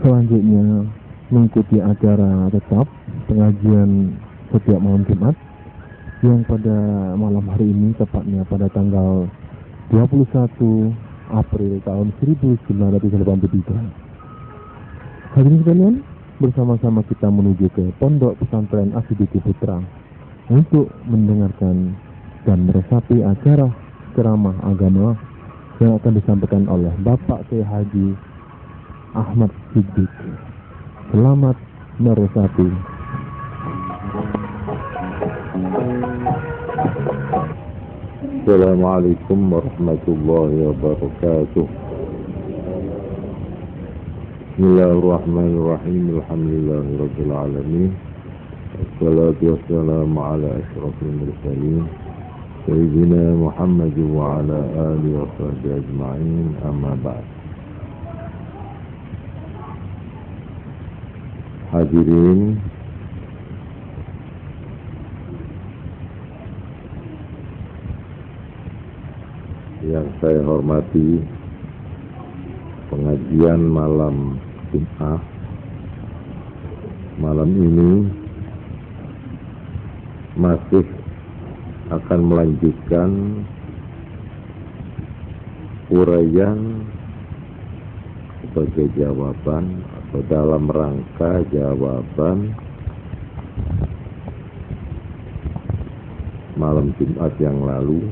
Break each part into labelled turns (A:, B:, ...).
A: selanjutnya mengikuti acara tetap pengajian setiap malam Jumat yang pada malam hari ini tepatnya pada tanggal 21 April tahun 1983. Hadirin sekalian, bersama-sama kita menuju ke Pondok Pesantren As-Siddiqiyah Putra untuk mendengarkan dan meresapi acara ceramah agama yang akan disampaikan oleh Bapak Kiai Haji Ahmad Siddiq. Selamat meresapi.
B: Assalamualaikum warahmatullahi wabarakatuh. Bismillahirrahmanirrahim. Alhamdulillahirabbil alamin. Wassalatu wassalamu ala asyrafil mursalin sayyidina Muhammad wa ala alihi wa sahbihi ajma'in. Amma ba'd. Hadirin yang saya hormati, pengajian malam Jumat malam ini masih akan melanjutkan uraian sebagai jawaban atau dalam rangka jawaban malam Jumat yang lalu,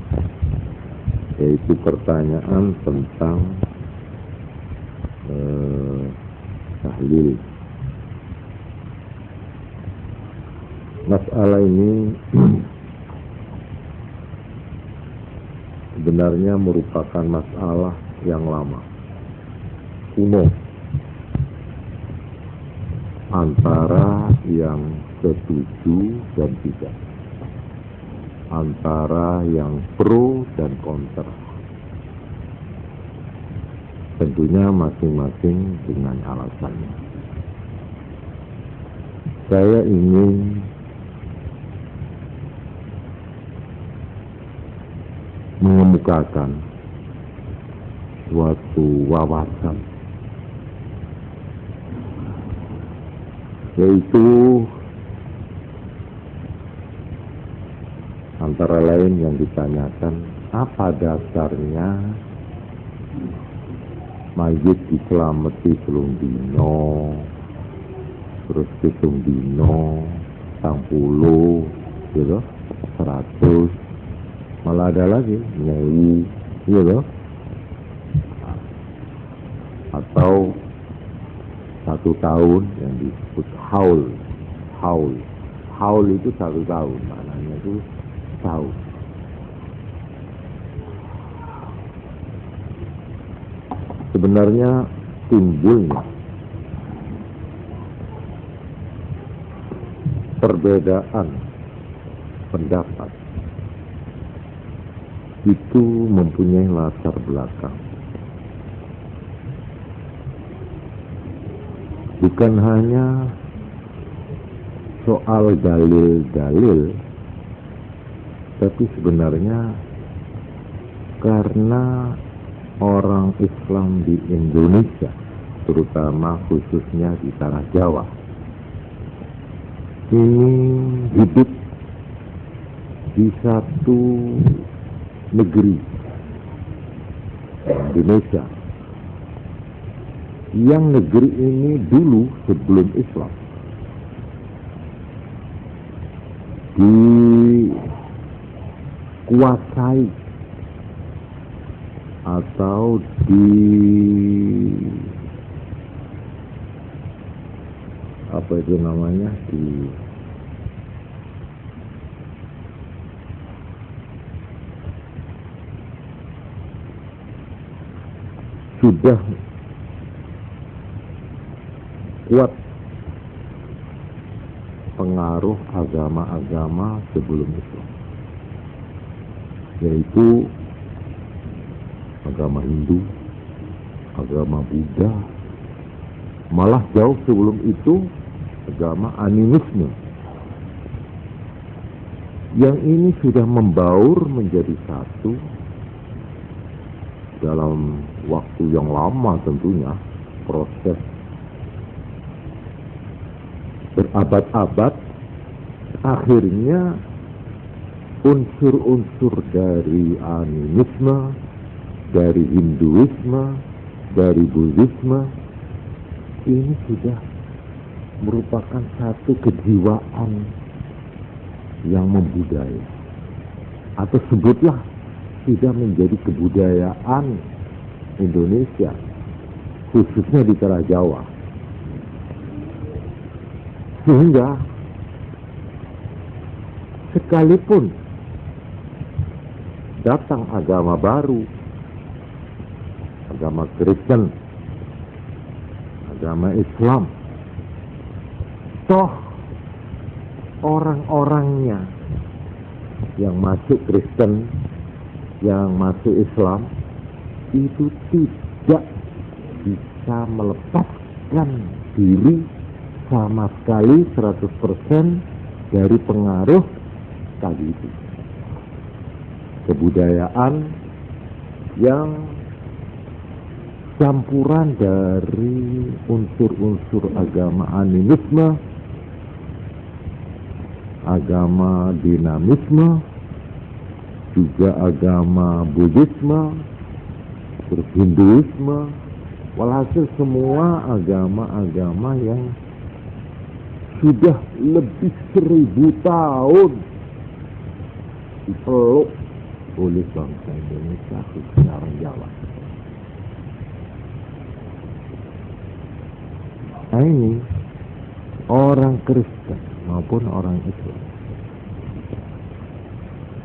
B: yaitu pertanyaan tentang tahlil. Masalah ini sebenarnya merupakan masalah yang lama, kuno, antara yang setuju dan tidak, antara yang pro dan kontra. Tentunya masing-masing dengan alasannya. Saya ingin mengemukakan suatu wawasan, yaitu antara lain yang ditanyakan, apa dasarnya mayit diselamati selung dino, terus hitung dino, 60, gitu, 100, malah ada lagi, 1000, gitu, atau 1 tahun yang disebut haul. Haul itu 1 tahun, maknanya itu tahun. Sebenarnya timbulnya perbedaan pendapat itu mempunyai latar belakang. Bukan hanya soal dalil-dalil, tapi sebenarnya karena orang Islam di Indonesia, terutama khususnya di tanah Jawa, ini hidup di satu negeri, Indonesia, yang negeri ini dulu sebelum Islam dikuasai atau sudah kuat pengaruh agama-agama sebelum Islam, yaitu agama Hindu, agama Buddha, malah jauh sebelum itu agama animisme. Yang ini sudah membaur menjadi satu dalam waktu yang lama tentunya, proses berabad-abad, akhirnya unsur-unsur dari animisme, dari Hinduisme, dari Buddhisme ini sudah merupakan satu kejiwaan yang membudaya, atau sebutlah sudah menjadi kebudayaan Indonesia, khususnya di tanah Jawa. Sehingga sekalipun datang agama baru, agama Kristen, agama Islam, toh orang-orangnya yang masuk Kristen, yang masuk Islam itu tidak bisa melepaskan diri sama sekali 100% dari pengaruh tadi itu. Kebudayaan yang campuran dari unsur-unsur agama animisme, agama dinamisme, juga agama Buddhisme, terus Hinduisme, walhasil semua agama-agama yang sudah lebih 1000 tahun dipeluk oleh bangsa Indonesia, khususnya orang Jawa. Nah ini orang Kristen maupun orang Islam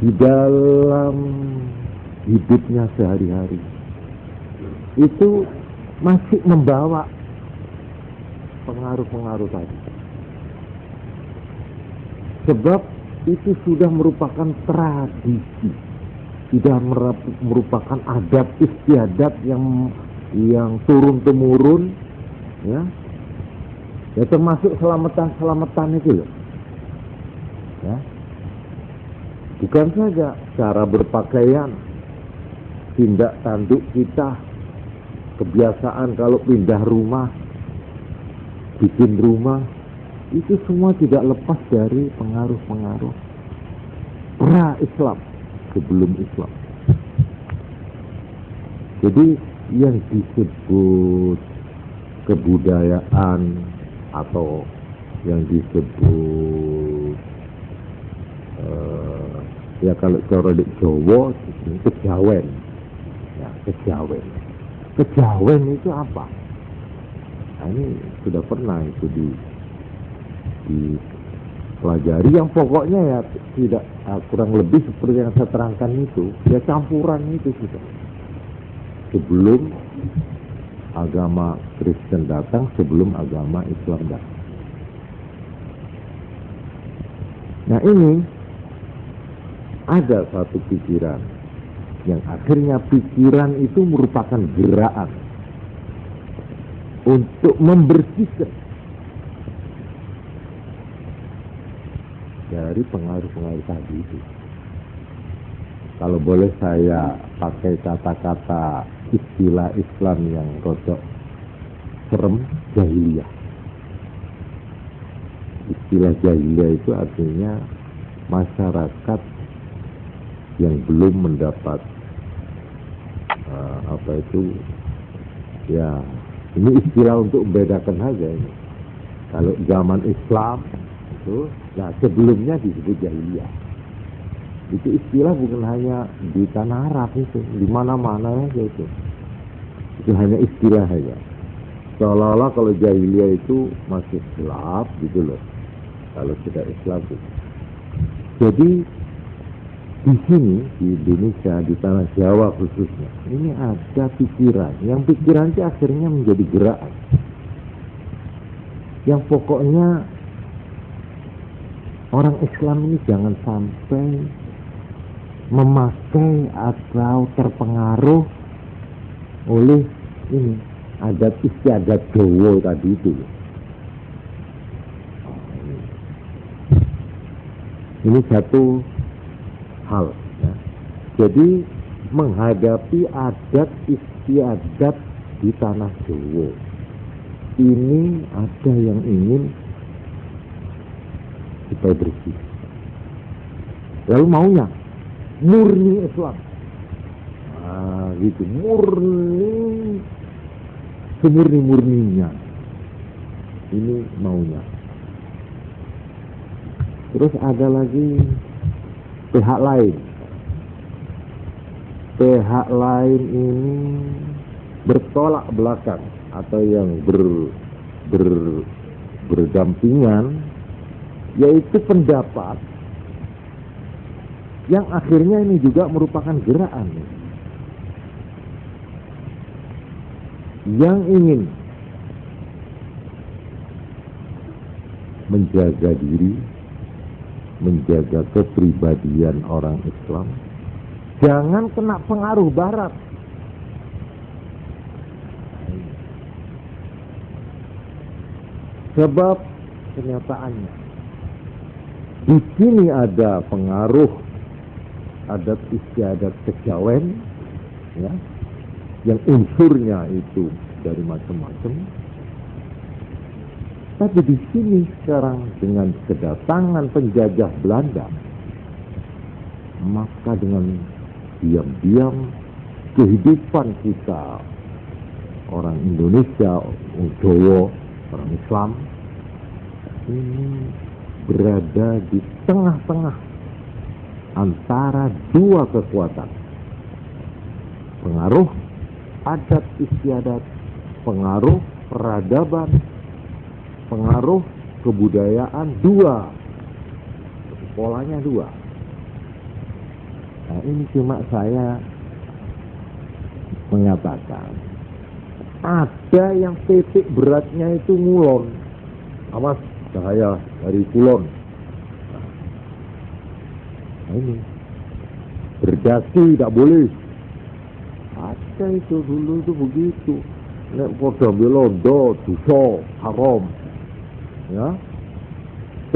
B: di dalam hidupnya sehari-hari itu masih membawa pengaruh-pengaruh tadi. Sebab itu sudah merupakan tradisi, sudah merupakan adat istiadat yang turun temurun, ya termasuk selamatan itu loh, ya. Bukan saja cara berpakaian, tindak tanduk kita, kebiasaan kalau pindah rumah, bikin rumah, itu semua tidak lepas dari pengaruh-pengaruh pra-Islam, sebelum Islam. Jadi yang disebut kebudayaan atau yang disebut ya kalau cara di Jawa kejawen, ya kejawen. Kejawen itu apa? Nah, ini sudah pernah itu dipelajari, yang pokoknya ya tidak kurang lebih seperti yang saya terangkan itu, ya campuran itu sudah sebelum agama Kristen datang, sebelum agama Islam datang. Nah ini ada satu pikiran yang akhirnya pikiran itu merupakan gerakan untuk membersihkan dari pengaruh-pengaruh tadi itu. Kalau boleh saya pakai kata-kata istilah Islam yang rodok serem, jahiliyah. Istilah jahiliyah itu artinya masyarakat yang belum mendapat apa itu, ya ini istilah untuk membedakan saja ini. Kalau zaman Islam itu, nah sebelumnya disebut jahiliyah. Itu istilah bukan hanya di tanah Arab, itu di mana-mana aja itu. Itu hanya istilah saja. Seolah-olah kalau jahiliyah itu masih gelap gitu loh. Kalau tidak Islam itu. Jadi di sini di Indonesia, di tanah Jawa khususnya, ini ada pikiran. Yang pikiran itu akhirnya menjadi gerakan. Yang pokoknya orang Islam ini jangan sampai memakai atau terpengaruh oleh ini adat istiadat Jawa tadi itu. Ini satu hal, ya. Jadi menghadapi adat istiadat di tanah Jawa, ini ada yang ingin supaya bersih. Lalu maunya murni Islam. Nah, gitu, murni, semurni-murninya. Ini maunya. Terus ada lagi pihak lain. Pihak lain ini bertolak belakang atau yang berdampingan, yaitu pendapat yang akhirnya ini juga merupakan gerakan yang ingin menjaga diri, menjaga kepribadian orang Islam, jangan kena pengaruh Barat. Sebab kenyataannya di sini ada pengaruh adat istiadat kejawen, ya, yang unsurnya itu dari macam-macam. Tapi di sini sekarang dengan kedatangan penjajah Belanda, maka dengan diam-diam kehidupan kita orang Indonesia, orang Jawa, orang Islam ini berada di tengah-tengah antara dua kekuatan. Pengaruh adat istiadat, pengaruh peradaban, pengaruh kebudayaan, dua. Polanya dua. Nah, ini cuma saya mengatakan ada yang titik beratnya itu ngulon. Awas, bahaya dari kulon. Nah, ini berdasi tidak boleh. Ada itu dulu itu begitu. Nek podo belondo, dosa, haram. Ya,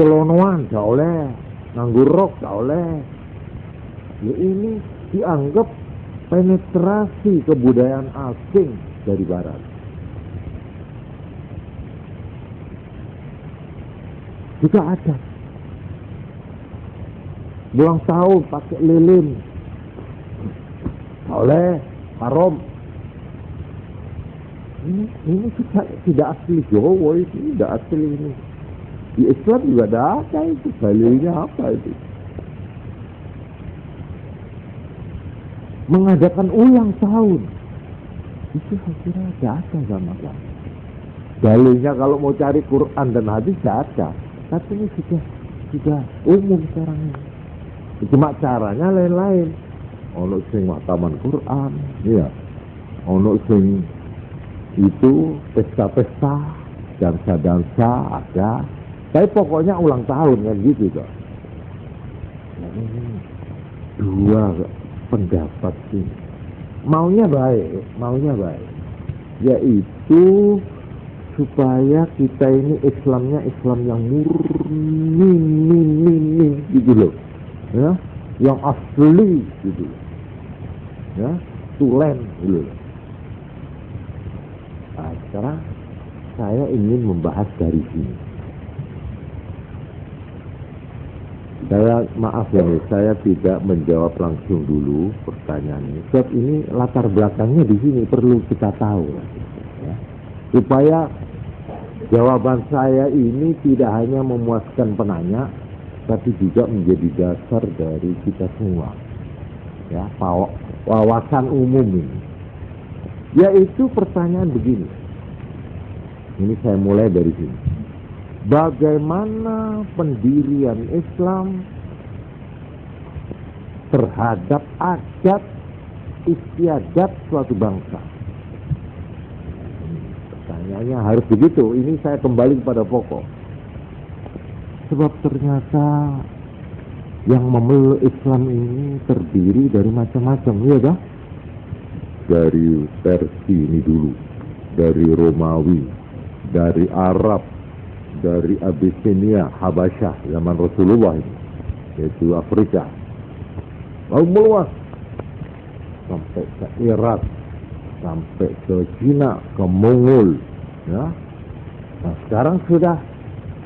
B: celonoan tidak oleh, nganggur rok tidak oleh. Ya, ini dianggap penetrasi kebudayaan asing dari Barat. Juga ada ulang tahun pakai lilin, tak oleh, haram. Ini tidak asli Jawa, itu tidak asli ini. Di Islam juga ada itu, dalilnya apa itu? Mengadakan ulang tahun itu saya kira tidak ada sama sekali. Dalilnya kalau mau cari Quran dan hadis tidak ada, tapi ini sudah umum sekarang ini. Cuma caranya lain-lain. Ono sing makaman Quran, ya. Ono sing itu pesta-pesta, dansa-dansa ada. Tapi pokoknya ulang tahun kan gitu kok. Nah, ini dua pendapat sih. Maunya baik, yaitu supaya kita ini Islamnya Islam yang murni gitu loh, ya, yang asli gitu, ya, tulen gitu. Nah, sekarang saya ingin membahas dari sini. Saya maaf ya, saya tidak menjawab langsung dulu pertanyaan ini. Sebab ini latar belakangnya di sini perlu kita tahu, ya, supaya jawaban saya ini tidak hanya memuaskan penanya, tapi juga menjadi dasar dari kita semua, ya, wawasan umum ini. Yaitu pertanyaan begini. Ini saya mulai dari sini. Bagaimana pendirian Islam terhadap adat istiadat suatu bangsa? Pertanyaannya harus begitu. Ini saya kembali pada pokok. Sebab ternyata yang memeluk Islam ini terdiri dari macam-macam, ya kan? Dari Persia ini dulu, dari Romawi, dari Arab, dari Abyssinia, Habasyah zaman Rasulullah ini, yaitu Afrika, lalu meluas sampai ke Irak, sampai ke Cina, ke Mongol, ya. Nah, sekarang sudah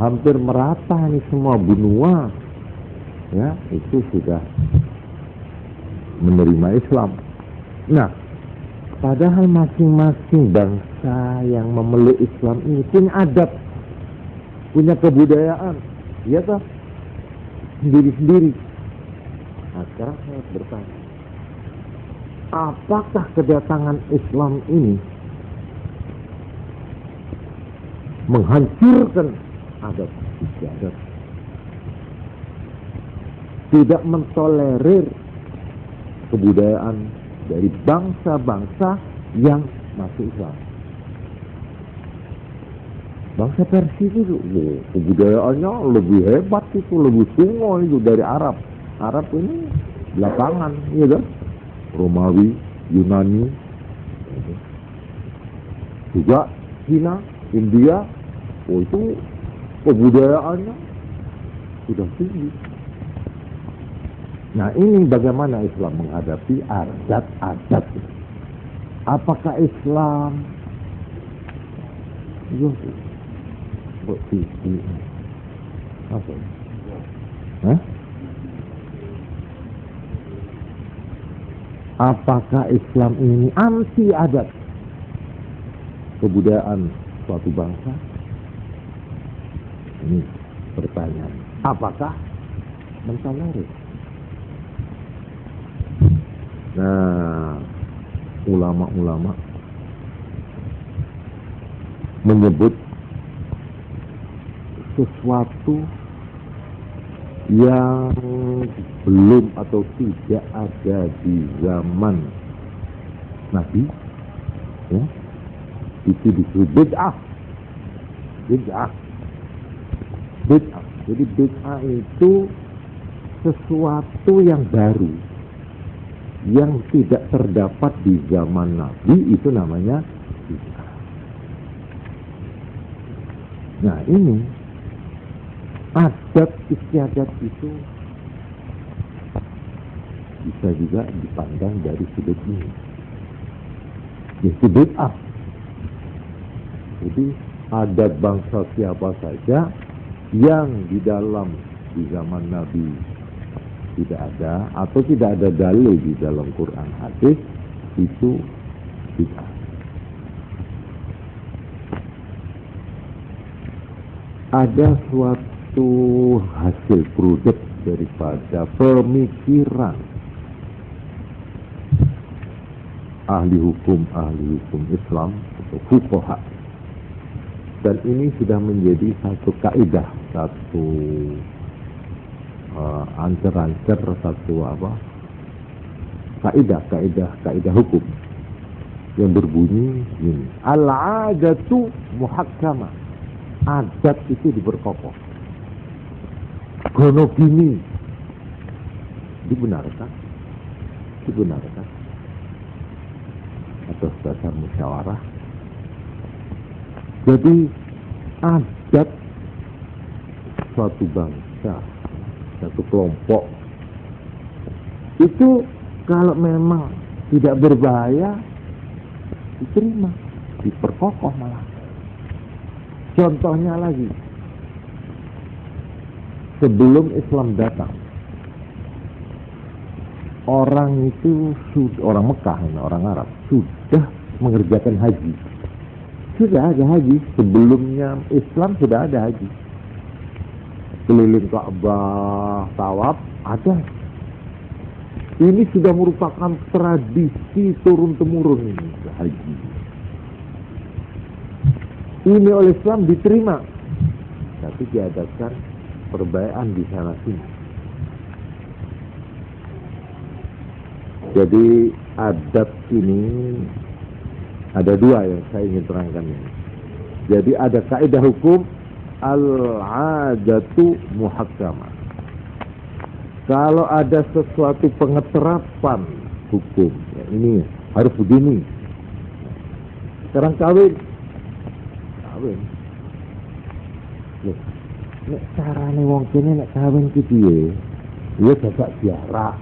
B: hampir merata nih semua benua, ya itu sudah menerima Islam. Nah, padahal masing-masing bangsa yang memeluk Islam ini punya adab, punya kebudayaan, ya toh, sendiri-sendiri. Nah, sekarang saya bertanya, apakah kedatangan Islam ini menghancurkan adat istiadat, tidak mentolerir kebudayaan dari bangsa-bangsa yang masuk Islam? Bangsa Persia itu kebudayaannya lebih hebat, itu lebih tunggu itu dari Arab. Arab ini belakangan, ya kan? Romawi, Yunani, juga Cina, India, itu kebudayaannya sudah tinggi. Nah, ini bagaimana Islam menghadapi adat-adat. Apakah Islam buat TV apa? Hah? Apakah Islam ini anti adat kebudayaan suatu bangsa? Ini pertanyaan. Apakah mentolerir? Nah, ulama-ulama menyebut sesuatu yang belum atau tidak ada di zaman Nabi, ya, itu disebut bid'ah. Jadi bid'ah itu sesuatu yang baru, yang tidak terdapat di zaman Nabi, itu namanya bid'ah. Nah, ini adat istiadat itu bisa juga dipandang dari sudut ini, yaitu bid'ah. Jadi adat bangsa siapa saja yang di zaman Nabi tidak ada atau tidak ada dalil di dalam Quran hadis, itu bid'ah. Ada suatu hasil produk daripada pemikiran ahli hukum Islam atau fuqaha, dan ini sudah menjadi satu kaidah, satu ancer-ancer, satu kaidah hukum yang berbunyi ini: al-'adatu muhakkamah. Adat itu diperkokoh. Gono gini dibenarkan atas dasar musyawarah. Jadi adat suatu bangsa, satu kelompok itu kalau memang tidak berbahaya diterima, diperkokoh malah. Contohnya lagi, sebelum Islam datang, orang Mekah, orang Arab sudah mengerjakan haji. Sudah ada haji, sebelumnya Islam sudah ada haji. Keliling Ka'bah, tawaf, ada. Ini sudah merupakan tradisi turun-temurun ini, haji. Ini oleh Islam diterima, tapi diadakan perbaikan di sana sini. Jadi adat ini ada dua yang saya ingin terangkan ini. Jadi ada kaidah hukum al-'adatu muhakkamah. Kalau ada sesuatu pengeterapan hukum, ya ini harus begini. Sekarang kawin. Loh, nek carane wong kene nek kawin ki piye? Ya jajak jarak,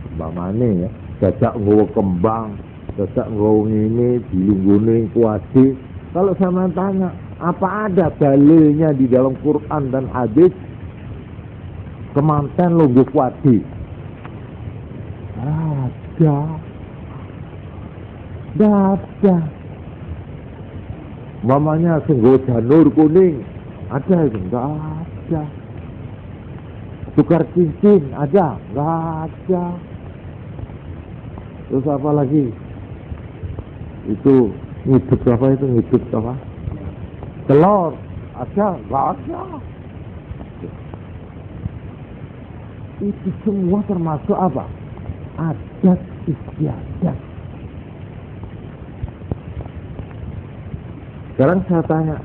B: umpamane ya, jajak nggawa kembang, jajak nggawa ngene, dilunggune kuasi. Kalau sama tanya, Apa ada dalilnya di dalam Quran dan hadis kemanten lungguh wadi? Ada. Ada. Mamanya senggo janur kuning. Ada itu? Enggak ada. Tukar cincin ada? Enggak ada. Terus apa lagi? Itu ngidut apa itu? Ngidut apa? Telur ada? Enggak ada. Itu semua termasuk apa? Adat istiadat. Sekarang saya tanya,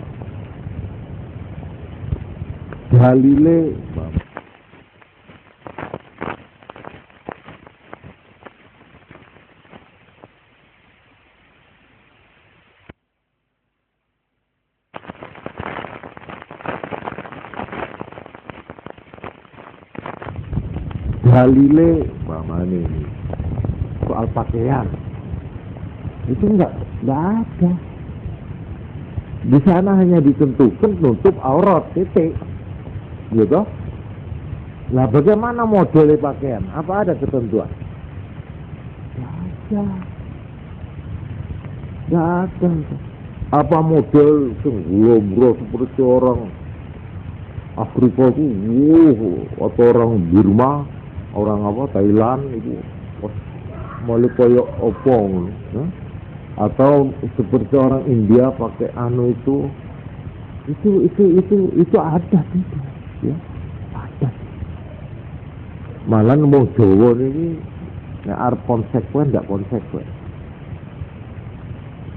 B: dalile ini soal pakaian itu enggak ada. Di sana hanya ditentukan nutup aurat titik, gitu. Nah, bagaimana model pakaian? Apa ada ketentuan? Nggak ada. Apa model senggulo seperti orang Afrika itu, atau orang Burma, orang apa Thailand itu, malah koyok opong, atau seperti orang India pakai anu itu ada gitu, ya ada. Malah ngomong Jawa ini, arep konsekuen tidak konsekuen.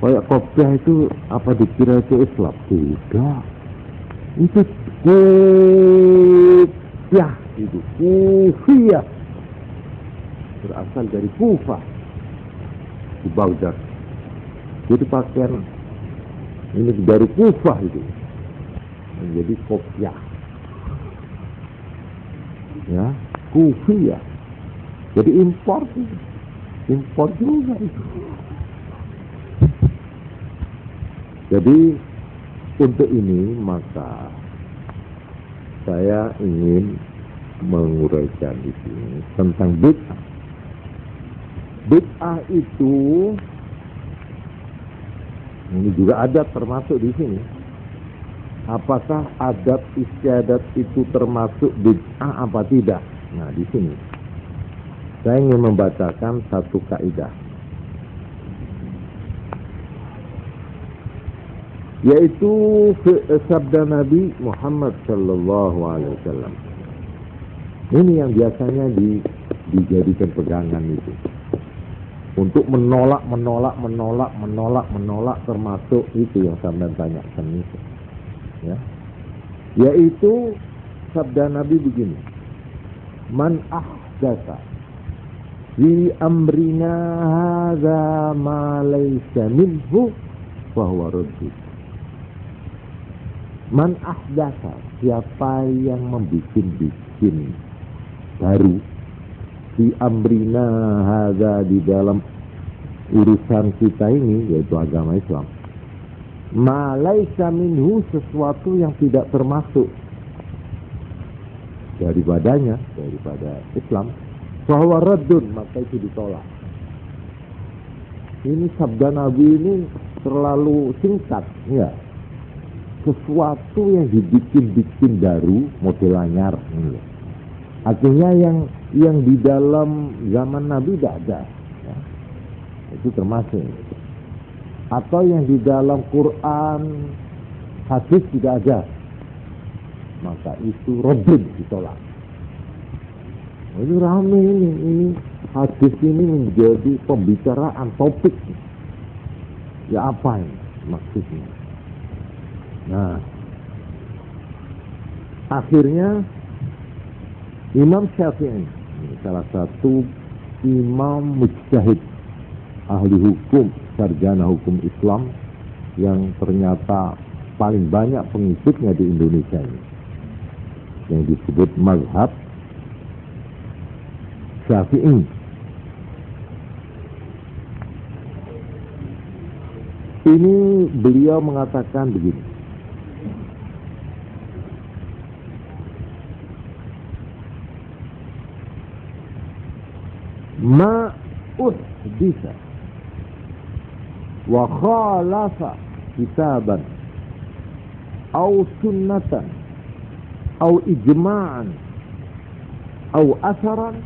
B: Kayak kopiah itu apa dikira itu Islam? Tidak. Itu kopiah itu Kufiyah, berasal dari Kufah di Baghdad. Jadi pakaian ini dari Kufah itu menjadi kopiah, ya Kufiyah. Jadi impor juga itu. Jadi untuk ini maka saya ingin menguraikan di sini tentang bid'ah. Bid'ah itu ini juga adat termasuk di sini. Apakah adat istiadat itu termasuk bid'ah apa tidak? Nah, di sini saya ingin membacakan satu kaidah, yaitu sabda Nabi Muhammad sallallahu alaihi wasallam. Ini yang biasanya dijadikan pegangan itu untuk menolak termasuk itu yang sampai tanyakan itu, ya. Yaitu sabda Nabi begini, man ahdatsa fi amrina hadza ma laysa minhu fa huwa raddud. Man ahdatsa, siapa yang membikin baru fi amrina hadza, di dalam urusan kita ini yaitu agama Islam, ma laysa minhu, sesuatu yang tidak termasuk daripada Islam, bahwa raddun, maka itu ditolak. Ini sabda Nabi ini terlalu singkat, ya. Sesuatu yang dibikin baru model anyar, artinya yang di dalam zaman Nabi tidak ada, ya. Itu termasuk. Atau yang di dalam Quran hadis tidak ada, maka itu raddun, ditolak. Ini rame ini hadis ini menjadi pembicaraan topik. Ya apa ini maksudnya? Nah, akhirnya Imam Syafi'i, salah satu imam mujtahid, ahli hukum, sarjana hukum Islam yang ternyata paling banyak pengikutnya di Indonesia ini, yang disebut mazhab Syafi'i. Ini beliau mengatakan begini, ma uhdisa wa khalafa kitaban au sunnatan au ijma'an au asaran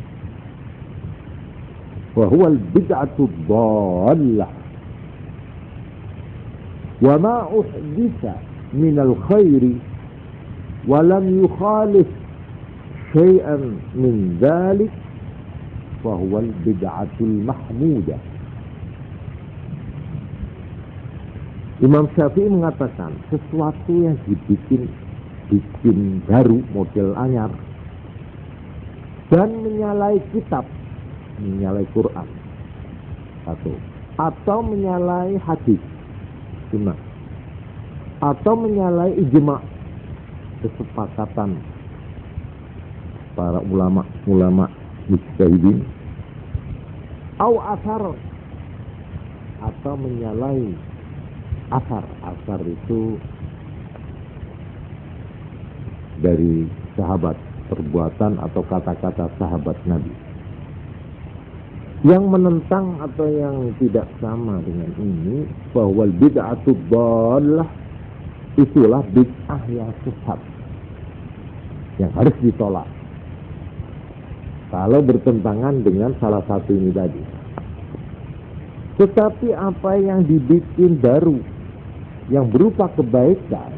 B: wa huwa al-bid'atu dhallah wa ma uhdisa min al-khairi wa lam yukhalif syai'an min dhalik fa huwa al-bid'atul mahmudah. Imam Syafi'i mengatakan sesuatu yang dibikin baru, model anyar, dan menyalahi kitab, menyalahi Quran, atau menyalahi hadis, sunnah, atau menyalahi ijma', kesepakatan para ulama mujtahidin, au asar, atau menyalahi asar itu dari sahabat, perbuatan atau kata-kata sahabat Nabi yang menentang atau yang tidak sama dengan ini, bahwa bid'atu dhallah, itulah bid'ah yang sesat yang harus ditolak kalau bertentangan dengan salah satu ini tadi. Tetapi apa yang dibikin baru yang berupa kebaikan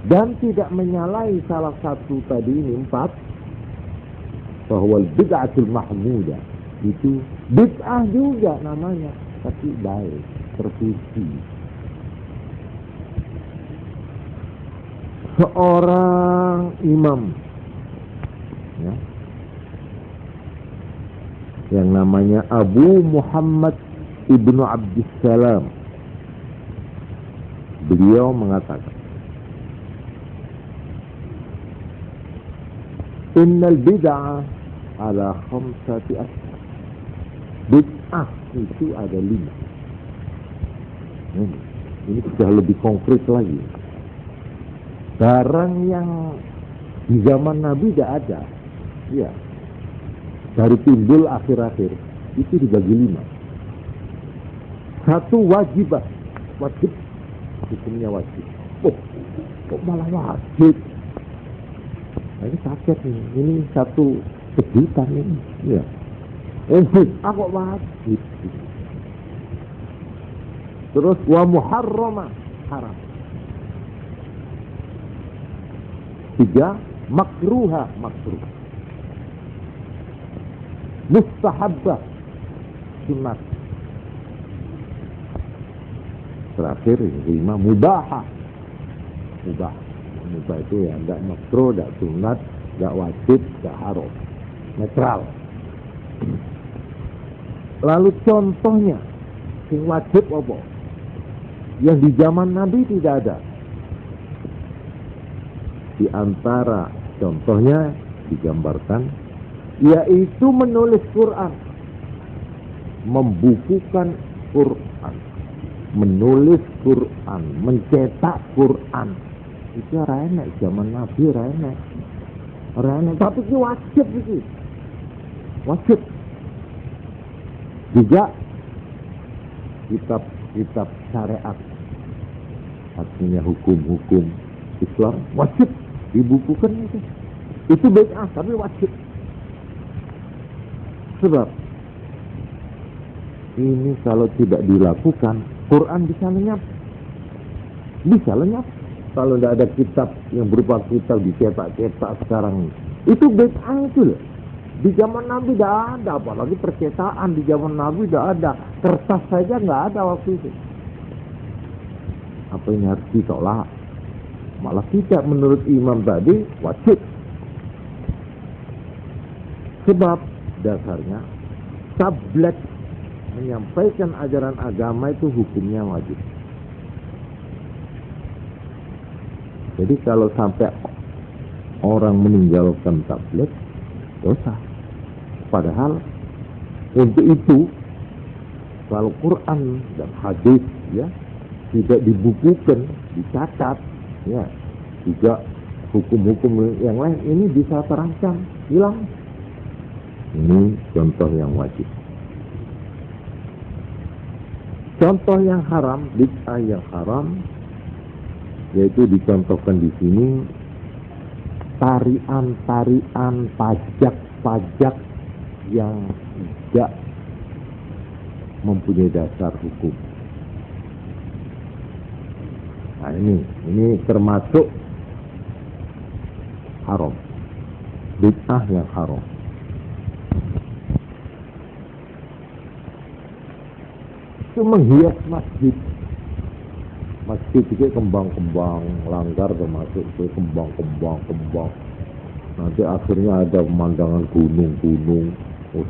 B: dan tidak menyalahi salah satu tadi ini, 4, bahwa bid'atul mahmudah, itu bid'ah juga namanya, tapi baik, terpuji. Seorang imam ya, yang namanya Abu Muhammad Ibnu Abdissalam, beliau mengatakan, innal bid'ah ala khamsati asar. Bid'ah itu ada 5. Ini sudah lebih konkret lagi. Barang yang di zaman Nabi tidak ada, ya, baru timbul akhir-akhir, itu dibagi 5. 1, wajib, hukumnya wajib. Kok malah wajib? Nah, ini kaget nih. Ini satu kejutan ini. Ya. Kok wajib? Terus wa muharrama, haram. 3, makruh. Mustahabbah, sunat. Terakhir 5, mubah. Mubah itu ya enggak makruh, enggak sunat, enggak wajib, enggak haram, netral. Lalu contohnya yang wajib apa? Yang di zaman Nabi tidak ada. Di antara contohnya digambarkan, yaitu menulis Quran, membukukan Quran, menulis Quran, mencetak Quran. Itu enak zaman Nabi, enak. Tapi itu wajib itu. Wajib. Juga kitab syariat, artinya hukum-hukum Islam wajib dibukukan itu. Itu bid'ah tapi wajib. Sebab ini kalau tidak dilakukan, Quran bisa lenyap. Kalau tidak ada kitab yang berupa kitab dicetak-cetak sekarang, itu bid'ah itu loh. Di zaman Nabi tidak ada, apalagi percetakan di zaman Nabi tidak ada, kertas saja nggak ada waktu itu. Apa ini harus ditolak? Malah tidak, menurut imam tadi wajib. Sebab dasarnya tablet menyampaikan ajaran agama itu hukumnya wajib. Jadi kalau sampai orang meninggalkan tablet, dosa. Padahal untuk itu kalau Quran dan hadis ya tidak dibukukan, dicatat, ya juga hukum-hukum yang lain ini bisa terancam hilang. Ini contoh yang wajib. Contoh yang haram, bid'ah yang haram, yaitu dicontohkan di sini tarian-tarian, pajak-pajak yang tidak mempunyai dasar hukum. Nah ini termasuk haram, bid'ah yang haram. Itu menghias masjid. Masjid itu kembang-kembang, langgar termasuk itu kembang. Nanti akhirnya ada pemandangan gunung-gunung,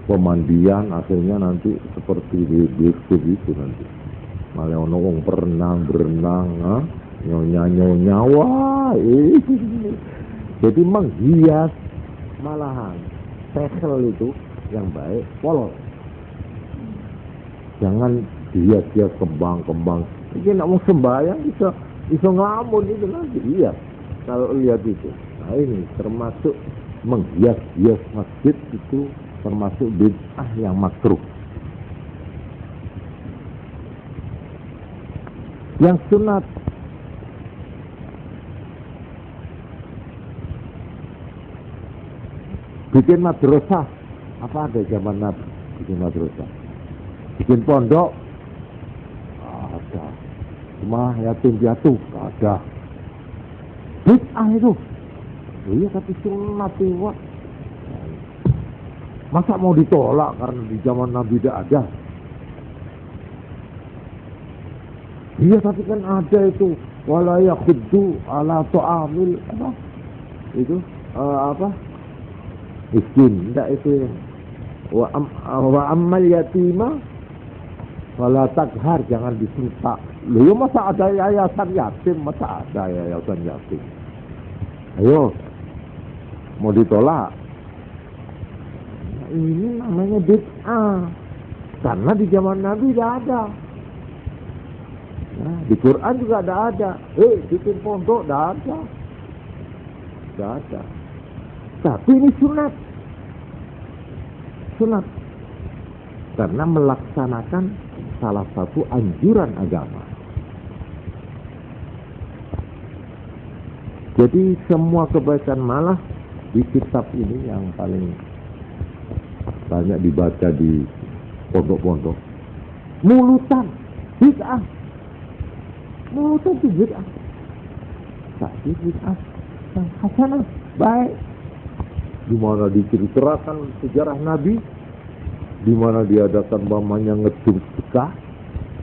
B: pemandian akhirnya nanti seperti di itu nanti. Malah ono wong berenang, nyonya, wah. Jadi menghias malahan tekel itu yang baik polos. Jangan hias-hias kembang. Ini nak mau sembahyang bisa ngelamun itu nanti. Iya, kalau lihat itu. Nah ini termasuk menghias-hias masjid itu termasuk bid'ah yang makruh. Yang sunat, bikin madrasah. Apa ada zaman Nabi bikin madrasah? Bikin pondok ada. Rumah yatim piatu ada. Bid'ah itu. Iya tapi sunat itu. Masa mau ditolak karena di zaman Nabi tidak ada? Iya tapi kan ada itu. Wala yakhuddu ala ta'amil apa? Itu apa? Miskin. Tidak itu. Wa ammal yatima wala taghar, jangan disentak. Loh masa ada yayasan yatim? Masa ada yayasan yatim? Ayo, mau ditolak? Nah, ini namanya bid'ah. Karena di zaman Nabi tidak ada. Nah, di Quran juga tidak ada. Bikin pondok tidak ada. Tidak ada. Tapi ini sunat. Sunat. Karena melaksanakan salah satu anjuran agama. Jadi semua kebaikan malah di kitab ini yang paling banyak dibaca di pondok-pondok. Mulutan, bid'ah. Mulutan itu bid'ah. Tapi bid'ah yang hasanah, baik. Di mana diceritakan sejarah Nabi, di mana diadakan mamanya ngedung sedekah,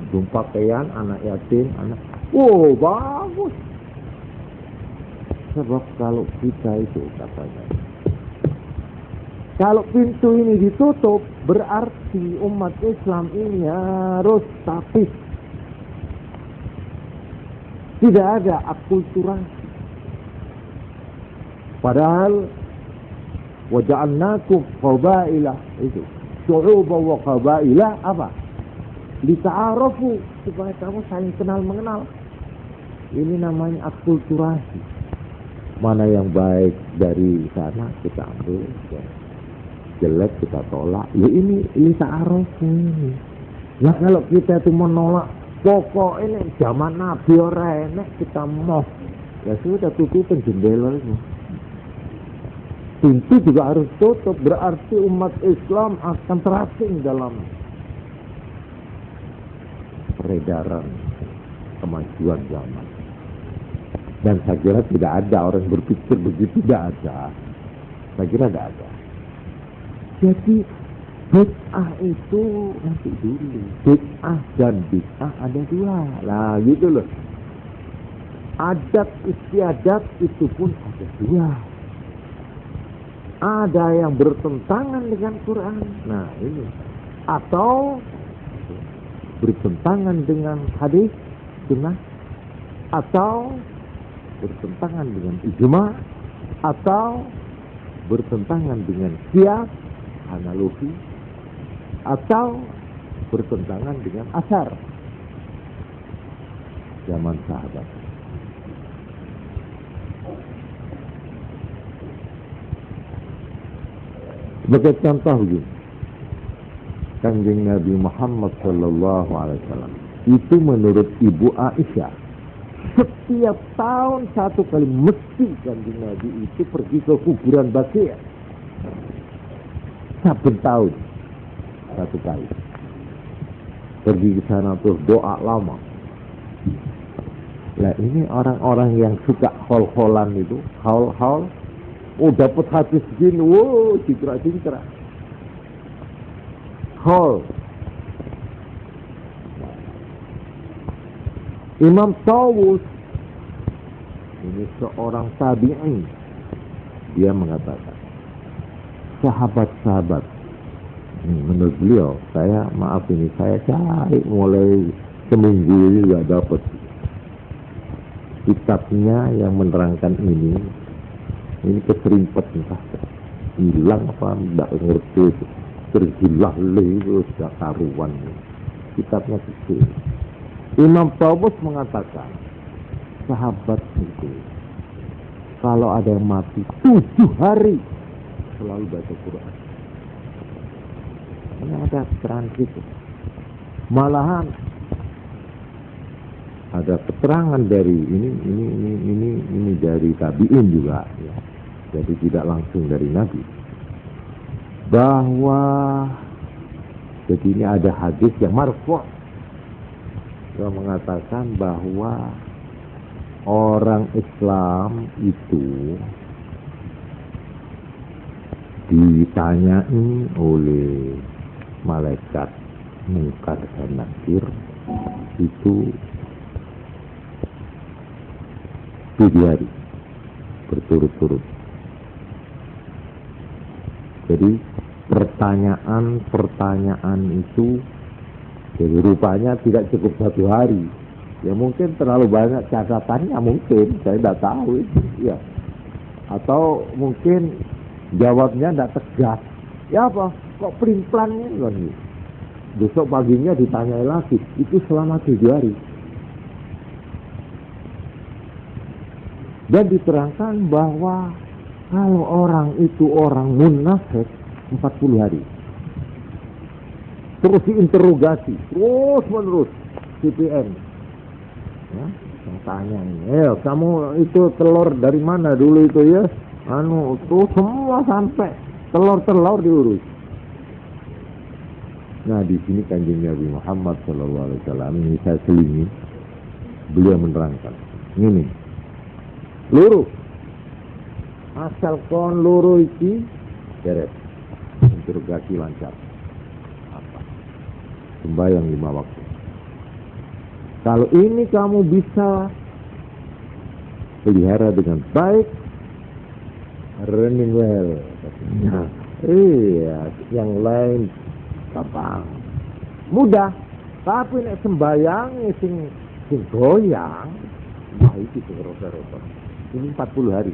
B: ngedung pakaian, anak yatim, bagus. Sebab kalau kita itu katanya, kalau pintu ini ditutup, berarti umat Islam ini harus tapis. Tidak ada akulturasi. Padahal waja'alnakum qabaila itu. Syu'uban wa qabaila apa? Lita'arafu, supaya kamu saling kenal mengenal. Ini namanya akulturasi. Mana yang baik dari sana kita ambil, jelek kita tolak. Ya ini ta'arafu ini. Nah kalau kita itu menolak pokok ini zaman Nabi ora enek kita mau, ya sudah tutupin jendela itu. Pintu juga harus tutup, berarti umat Islam akan terasing dalam peredaran kemajuan zaman. Dan saya kira tidak ada orang berpikir begitu, tidak ada. Saya kira tidak ada. Jadi bid'ah itu nanti dulu. Bid'ah dan bid'ah ada dua. Lah gitu loh. Adat istiadat itu pun ada dua. Ada yang bertentangan dengan Quran. Nah ini. Atau bertentangan dengan hadis sunnah. Atau bertentangan dengan ijma. Atau bertentangan dengan qiyas, analogi. Atau bertentangan dengan asar zaman sahabat. Sebagai contoh begini, Kanjeng Nabi Muhammad sallallahu alaihi wasallam Itu menurut Ibu Aisyah. Setiap tahun satu kali mesti Kanjeng Nabi itu pergi ke kuburan Baqi'. Saben tahun satu kali. Pergi ke sana terus doa lama. Nah ini orang-orang yang suka hol-holan itu, haul-haul, oh dapat hadis segini, wow, citra-citra. Hol. Imam Tawus ini seorang tabi'in, dia mengatakan sahabat-sahabat, menurut beliau, saya cari mulai seminggu ini nggak dapat kitabnya yang menerangkan ini keserimpet entah hilang apa nggak ngerti, tergilah itu sudah karuan, kitabnya kecil. Imam Tawus mengatakan sahabat itu kalau ada yang mati 7 hari selalu baca Quran. Ini ada keterangan gitu. Malahan ada keterangan dari ini dari tabi'in juga ya. Jadi tidak langsung dari Nabi. Bahwa jadi ini ada hadis yang marfu' yang mengatakan bahwa orang Islam itu ditanyai oleh malaikat Munkar dan Nakir itu 7 hari berturut-turut. Jadi pertanyaan itu jadi rupanya tidak cukup 1 hari. Ya mungkin terlalu banyak catatannya, mungkin saya tidak tahu itu. Ya. Atau mungkin jawabnya tidak tegas. Ya apa? Kok pelin-pelannya kan? Besok paginya ditanyai lagi. Itu selama 7 hari. Dan diterangkan bahwa kalau orang itu orang munafik 40 hari. Terus diinterogasi, terus menerus CPN. Ya, yang tanya ini, kamu itu telur dari mana dulu itu ya? Itu semua sampai telur diurus. Nah di sini Kanjeng Nabi Muhammad SAW ini saya selingi, beliau menerangkan, ini, luru, asal kon luru iki, beres, interogasi lancar. Sembahyang 5 waktu. Kalau ini kamu bisa pelihara dengan baik, running well. Iya, yang lain gampang, mudah. Tapi nek sembahyang sing goyang, nah itu rotor-rotor. Ini 40 hari.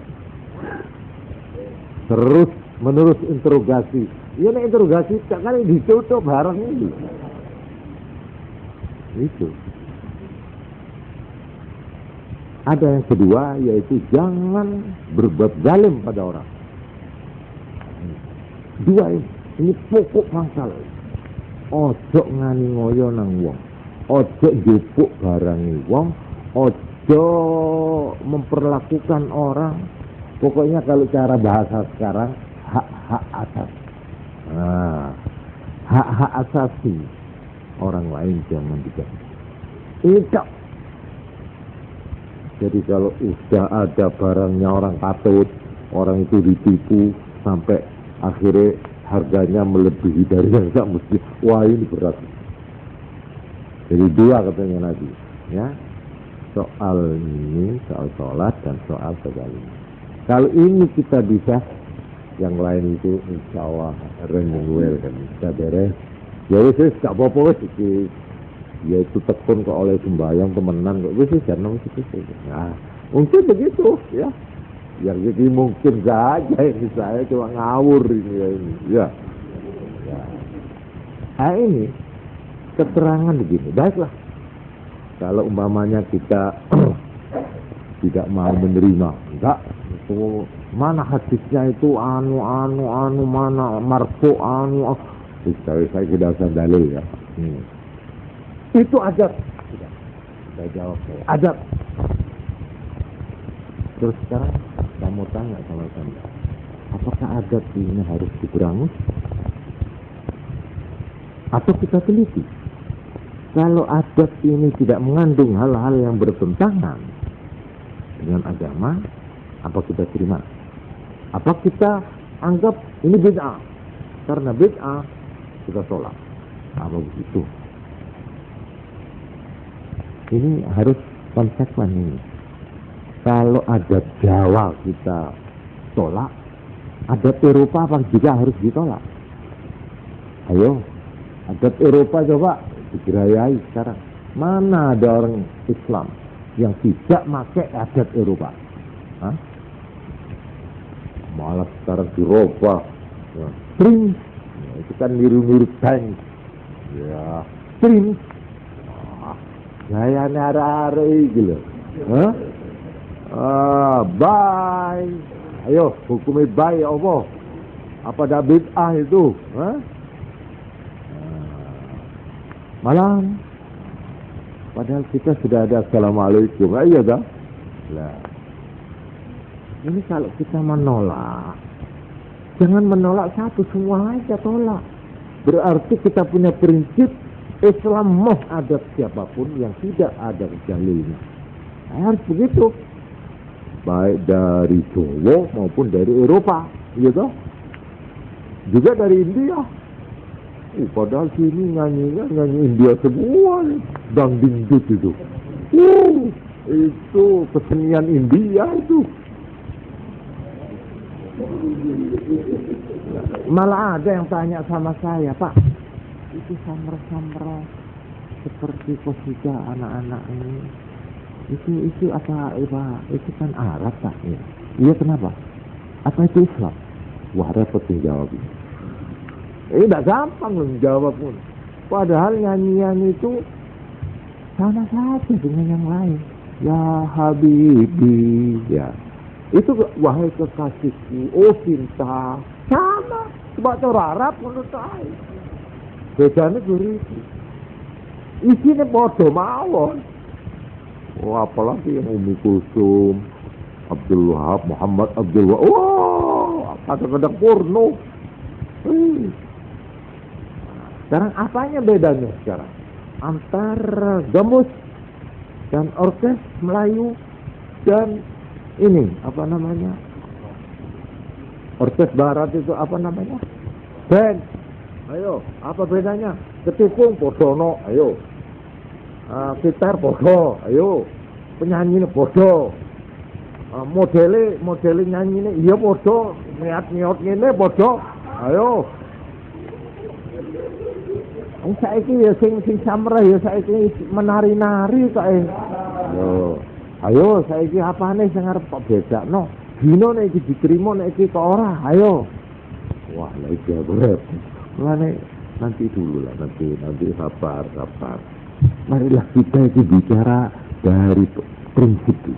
B: Terus menerus interogasi. Iya nek interogasi tak kali ditutup barang ini. Itu. Ada yang kedua yaitu jangan berbuat zalim pada orang. 2 ini pokok masalah. Ojo ngani ngoyo nang wong. Ojo njupuk barang wong. Ojo memperlakukan orang. Pokoknya kalau cara bahasa sekarang hak-hak asas. Nah, hak-hak asasi orang lain jangan diganggu. Itu. Jadi kalau sudah ada barangnya orang patut, orang itu ditipu sampai akhirnya harganya melebihi dari yang tak mesti, wah ini berat. Jadi 2 katanya Nabi, ya. Soal ini, soal sholat dan soal segala. Kalau ini kita bisa, yang lain itu insya Allah running well kan bisa beres. Ya wis gak apa-apa wis iki. Ya itu tekun kok oleh sembahyang temenan kok wis jangan wis. Nah, mungkin begitu ya. Yang jadi mungkin saja ini saya cuma ngawur ini. Ya. Nah ini keterangan begini. Baiklah. Kalau umpamanya kita tidak mau menerima, enggak. Itu mana hadisnya itu mana marfu saya tidak usah dalil ya. Itu aja Saya jawab saya. Adab. Terus sekarang saya mau tanya sama Anda, apakah adab ini harus diberangus? Atau kita teliti? Kalau adab ini tidak mengandung hal-hal yang bertentangan dengan agama, apa kita terima? Apa kita anggap ini bid'ah? Karena bid'ah kita tolak. Apa begitu? Ini harus konsekuen ini. Kalau adat Jawa kita tolak, adat Eropa apa juga harus ditolak? Ayo, adat Eropa coba digerayai sekarang. Mana ada orang Islam yang tidak pakai adat Eropa? Hah? Malah sekarang dirubah. Ya. Prince, ya, itu kan niru-niru tank. Ya, Prince. Gayanya arah-arah gitu. Hah? Bye. Ayo, hukumnya bye ya Allah. Apa dah bid'ah itu? Hah? Malam. Padahal kita sudah ada Assalamualaikum. Iya dah. Lah. Ini kalau kita menolak, jangan menolak satu, semua aja tolak. Berarti kita punya prinsip Islam mau adat siapapun yang tidak ada dalilnya. Harus begitu. Baik dari Jawa maupun dari Eropa, gitu. Juga dari India. Padahal sini nyanyi India semua, dangdut itu. Itu kesenian India itu. Malah ada yang tanya sama saya, Pak, itu samra-samra seperti kosida anak-anak ini, itu apa? Itu kan Arab, Pak. Ya. Iya, kenapa? Apa itu Islam? Wah, repot jawab. Tidak gampang loh jawab pun. Padahal nyanyian itu sama saja dengan yang lain. Ya Habibi, ya. Itu wahai kekasihku, oh cinta. Sama, sebab orang Arab menurut saya. Bedanya begitu. Isinya bodoh mawon. Oh, apalagi yang Umi Kulsum, Abdul Wahab, Muhammad Abdul Wahab. Oh, kadang-kadang porno. Sekarang apanya bedanya sekarang? Antara gamus dan orkes Melayu dan ini, apa namanya? Orkes Barat itu apa namanya? Band. Ayo, apa bedanya? Ketikung podono, ayo. Gitar podo, ayo. Penyanyi podo. Modele nyanyi ini iya podo, niat ngene podo. Ayo. Saiki ya sing samrah ya saiki menari-nari kok. Ayo saiki apane sing arep kok bedakno? Dino nek iki diterima nek iki kok ora. Ayo. Wah, lha iki repot. Mulane nanti dulu lah, nanti sabar. Marilah kita itu bicara dari prinsip itu.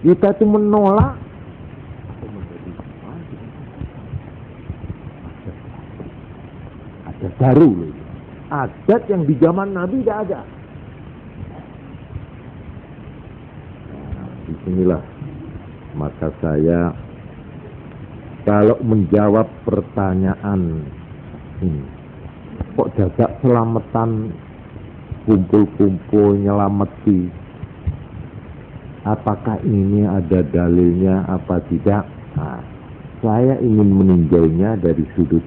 B: Kita itu menolak atau menjadi ada baru loh. Adat yang di zaman Nabi tidak ada. Nah, disinilah maka saya kalau menjawab pertanyaan ini, kok jaga selamatan kumpul-kumpul nyelameti, apakah ini ada dalilnya apa tidak? Nah, saya ingin meninjaunya dari sudut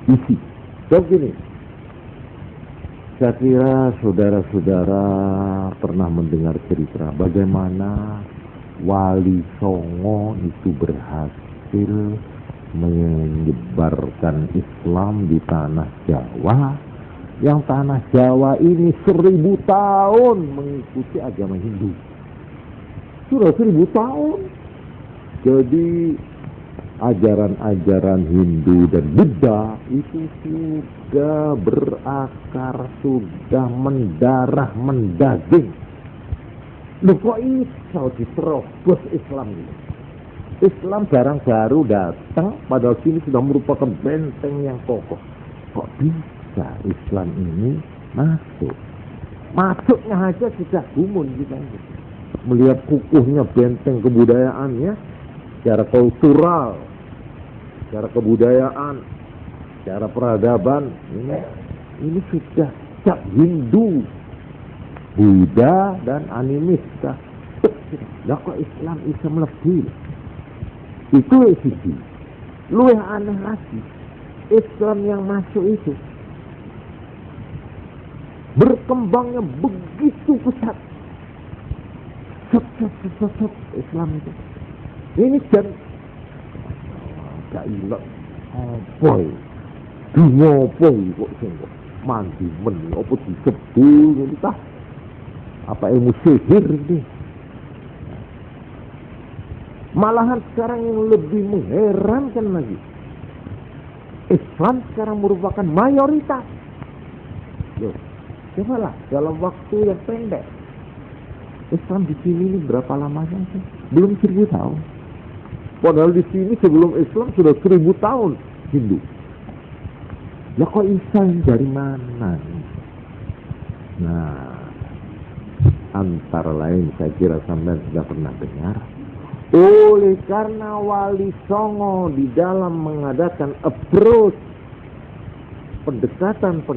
B: isi. Begini, saya kira saudara-saudara pernah mendengar cerita bagaimana Wali Songo itu berhasil menyebarkan Islam di tanah Jawa, yang tanah Jawa ini 1000 tahun mengikuti agama Hindu. Sudah 1000 tahun. Jadi ajaran-ajaran Hindu dan Buddha itu sudah berakar, sudah mendarah, mendaging. Loh kok iso diterobos Islam ini? Islam barang baru datang, padahal sini sudah merupakan benteng yang kokoh. Kok bisa Islam ini masuk? Masuknya aja sudah gumun kita. Melihat kukuhnya benteng kebudayaannya, secara kultural, secara kebudayaan, secara peradaban, ini sudah cap Hindu, Buddha dan animis. Lah kok Islam bisa melebihi? Itu sisi. Lu yang aneh lagi, Islam yang masuk itu berkembangnya begitu pesat. Islam itu. Ini kan gak ilang. Apa ya? Dungo apa ya kok sengkok? Mandi men, apa disebut ini tah? Apa ilmu sihir ini? Malahan sekarang yang lebih mengherankan lagi, Islam sekarang merupakan mayoritas. Loh, cobalah dalam waktu yang pendek, Islam di sini ini berapa lamanya sih? Belum 1000 tahun. Padahal di sini sebelum Islam sudah 1000 tahun Hindu. Lah kok Islam dari mana? Nah, antara lain saya kira sampai sudah pernah dengar. Oleh karena Wali Songo di dalam mengadakan approach pendekatan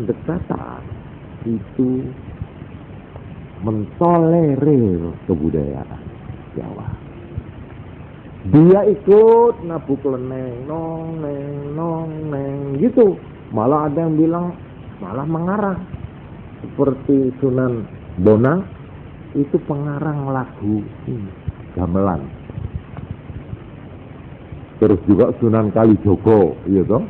B: itu mentolerir kebudayaan Jawa. Dia ikut nabuk leneng, nong, gitu. Malah ada yang bilang malah mengarang. Seperti Sunan Bonang itu pengarang lagu gamelan. Terus juga Sunan Kalijogo, iya toh,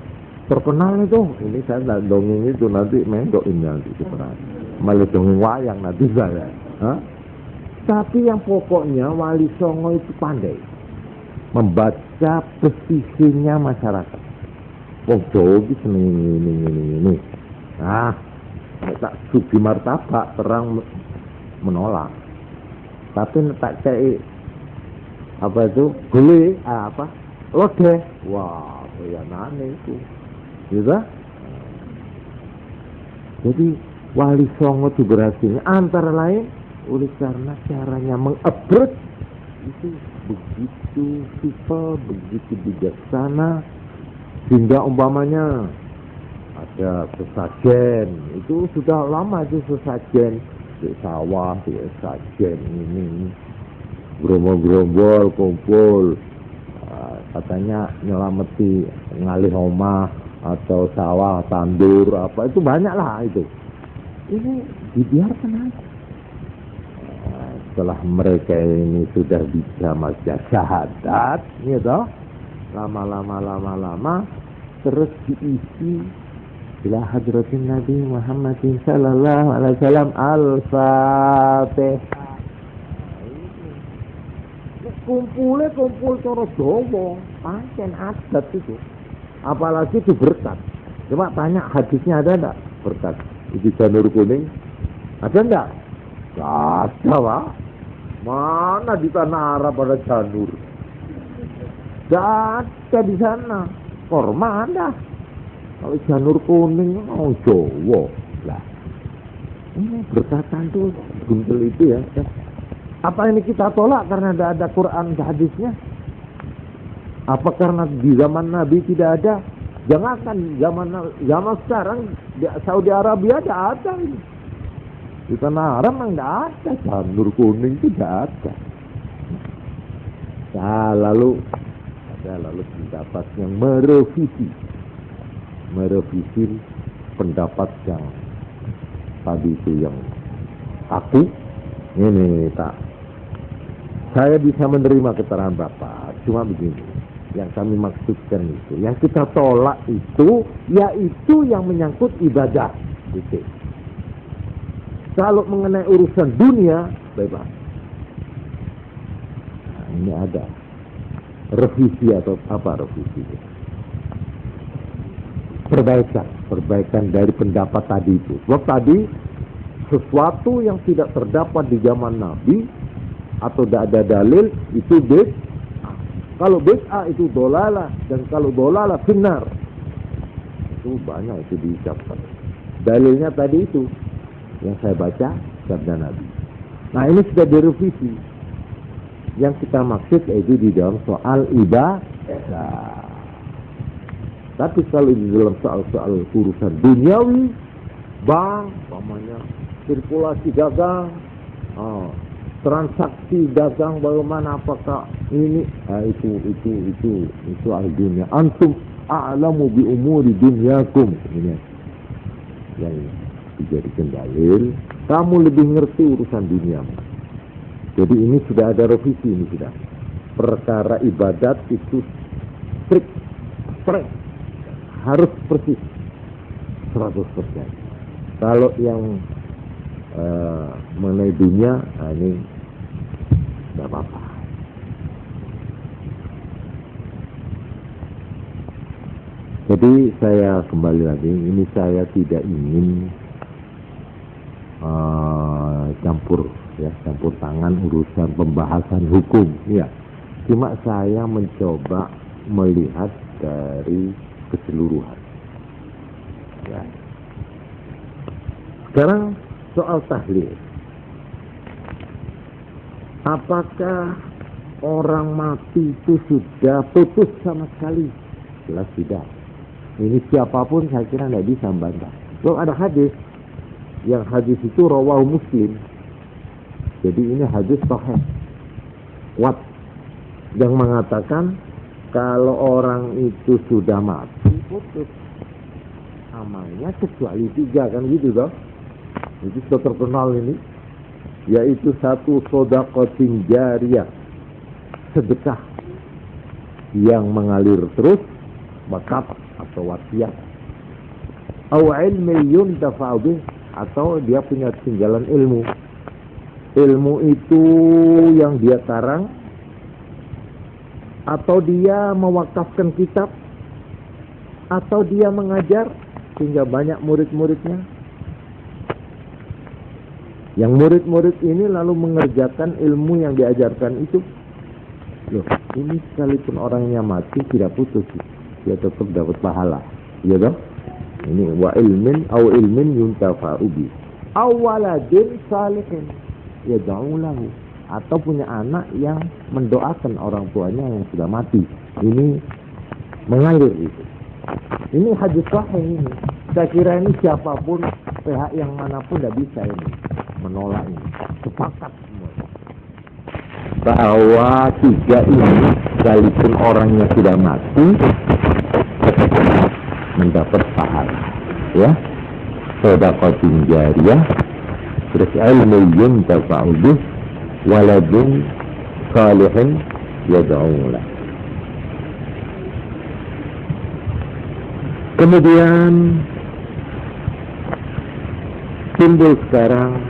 B: terkenal itu. Ini saya tidak dongeng itu nanti mendokin nanti sebenarnya. Malah dongeng wayang nanti saya. Tapi yang pokoknya Wali Songo itu pandai membaca pesisinya masyarakat. Wong Jawa iki seneng ini. Nah, tak sugi martabak terang menolak. Tapi tak cek apa itu? Gule apa? Lodeh. Wah, bayanane itu. Gitu? Jadi Wali Songo itu berhasil antara lain oleh karena caranya meng-approach itu begitu simple, begitu bijaksana, sehingga umpamanya ada sesajen, itu sudah lama itu sesajen di sawah, di sesajen ini gerombol kumpul, katanya nyelameti ngalih omah atau sawah tandur apa itu banyak lah itu. Ini dibiarkan aja. Setelah mereka ini sudah bisa maca syahadat, gitu, lama terus diisi ila hadratin Nabi Muhammadin sallallahu alaihi wasallam al-Fatihah. Kumpul cara Jawa, pancen adat itu. Apalagi itu berkat. Coba tanya hadisnya ada enggak berkat? Itu janur kuning. Ada enggak? Ada, Pak. Mana di tanah Arab ada janur? Ada di sana. Korma ada. Kalau janur kuning mau Jawa. Lah. Ini berkatan tuh buntel itu ya. Apa ini kita tolak karena tidak ada Quran dan hadisnya? Apa karena di zaman Nabi tidak ada? Jangankan zaman sekarang di Saudi Arabia ada ini. Di tanah Arab memang tidak ada janur kuning itu tidak ada. Nah, lalu pendapat yang merevisi pendapat yang tadi itu yang aku ini tak. Saya bisa menerima keterangan Bapak, cuma begini, yang kami maksudkan itu, yang kita tolak itu, yaitu yang menyangkut ibadah, gitu. Kalau mengenai urusan dunia, bebas. Nah, ini ada revisi atau apa revisi? Perbaikan dari pendapat tadi itu. Sebab tadi sesuatu yang tidak terdapat di zaman Nabi atau tidak ada dalil itu bid'ah. Kalau bid'ah itu dolalah, dan kalau dolalah benar. Itu banyak itu diucapkan. Dalilnya tadi itu yang saya baca sabda Nabi. Nah ini sudah direvisi. Yang kita maksud yaitu di dalam soal ibadah. Tapi kalau di dalam soal-soal urusan duniawi, bank, umpamanya sirkulasi dagang, transaksi dagang bagaimana, apakah ini, itu soal dunia. Antum a'lamu bi umuri dunyakum. Ini yang dijadikan dalil. Kamu lebih ngerti urusan dunia. Jadi ini sudah ada revisi ini sudah. Perkara ibadat itu strict, harus persis 100%. Kalau yang mengenai dunia, ini tidak apa-apa. Jadi saya kembali lagi, ini saya tidak ingin campur tangan urusan pembahasan hukum. Ya, cuma saya mencoba melihat dari keseluruhan. Ya. Sekarang soal tahlil. Apakah orang mati itu sudah putus sama sekali? Jelas tidak. Ini siapapun saya kira tidak bisa membantah. Loh, ada hadis. Yang hadis itu rawahu Muslim. Jadi ini hadis sahih. Kuat. Yang mengatakan kalau orang itu sudah mati, putus amalnya kecuali 3, kan gitu toh. Itu sudah terkenal ini, yaitu 1 shadaqatin jariyah, sedekah yang mengalir terus, wakaf atau wasiat, atau ilmi yuntafa'u bih, atau dia punya tinggalan ilmu itu yang dia karang, atau dia mewakafkan kitab, atau dia mengajar sehingga banyak murid-muridnya. Yang murid-murid ini lalu mengerjakan ilmu yang diajarkan itu. Loh, ini sekalipun orangnya mati tidak putus, dia tetap dapat pahala. Ya dong? Ini wa ilmin au ilmin yuntafa'u bi. Aw waladin salihin yad'u lahu, atau punya anak yang mendoakan orang tuanya yang sudah mati. Ini mengalir itu. Ini hadis sahih ini. Saya kira ini siapapun, pihak yang manapun tidak bisa ini menolak ini. Sepakat semua bahwa 3 ini, sekalipun orangnya sudah mati, mendapat pahala. Ya, shadaqatin jariyah, terus ilmu yuntafa'u bih, waladun salihin yad'u lah. Kemudian timbul sekarang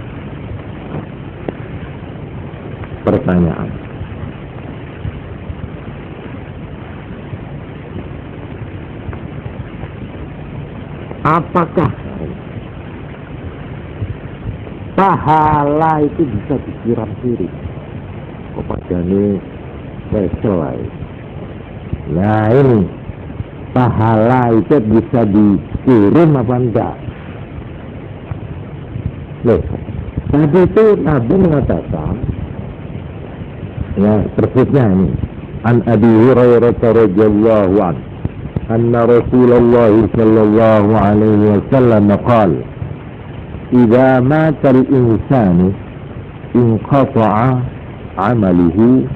B: pertanyaan. Apakah pahala itu bisa dikirim kiri kepada ini special? Nah ini pahala itu bisa dikirim apa enggak? Loh, tadi itu Nabi mengatakan, ya persisnya ini, an Abi Hurairah radhiyallahu anhu, anna Rasulullah sallallahu alaihi wasallam qala, idza mata al-insanu inqata'a 'amaluhu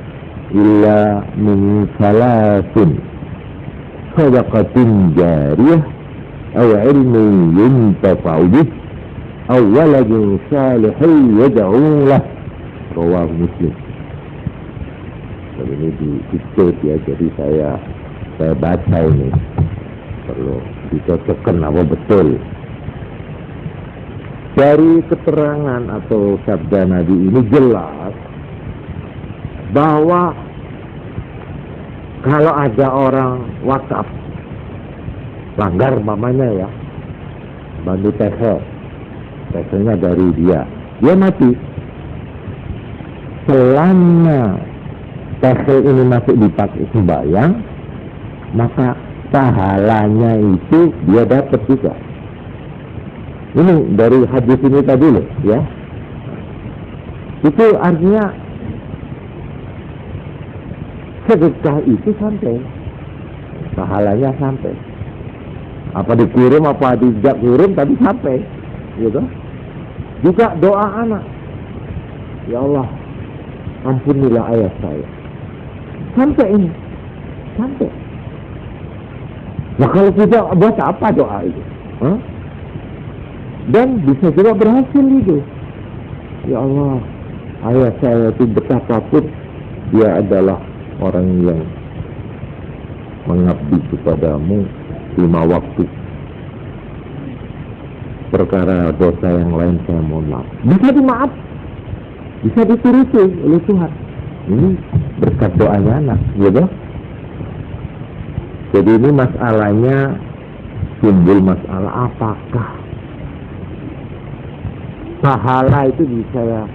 B: illa min salasin, shadaqatin jariyah aw ilmin yuntafa'u bih aw waladin salihin yad'u lah. Rawahu Muslim. Dan ini di-quote ya, jadi saya baca ini, perlu dicocokkan apa betul. Dari keterangan atau sabda Nabi ini jelas bahwa kalau ada orang wakaf, langgar mamanya ya, bantu teselnya dari dia mati. Selama tesel ini masih dipakai sembahyang, maka pahalanya itu dia dapat juga. Ini dari hadis ini tadi loh ya. Itu artinya sedekah itu sampai, pahalanya sampai. Apa dikirim, apa tidak kirim, tapi sampai, gitu. Juga doa anak, ya Allah, ampunilah ayah saya. Sampai ini, sampai. Nah kalau tidak, buat apa doa itu? Hah? Dan bisa juga berhasil itu. Ya Allah, ayah saya itu betapapun dia adalah orang yang mengabdi kepadamu 5 waktu. Perkara dosa yang lain saya mohon maaf. Bisa dimaaf, bisa dituruti oleh Tuhan. Ini berkat doanya anak, gitu. Jadi ini masalahnya timbul masalah apakah pahala itu bisa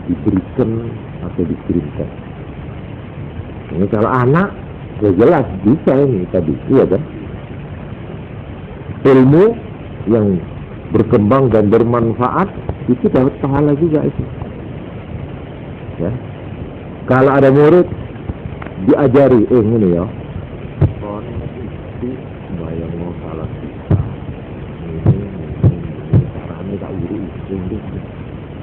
B: diberikan atau dikirimkan. Ini kalau anak, ya jelas bisa ini tadi, iya kan? Ilmu yang berkembang dan bermanfaat itu dapat pahala juga itu. Ya. Kalau ada murid diajari, ini ya, itu bayang mau salah ini caranya tak uru ini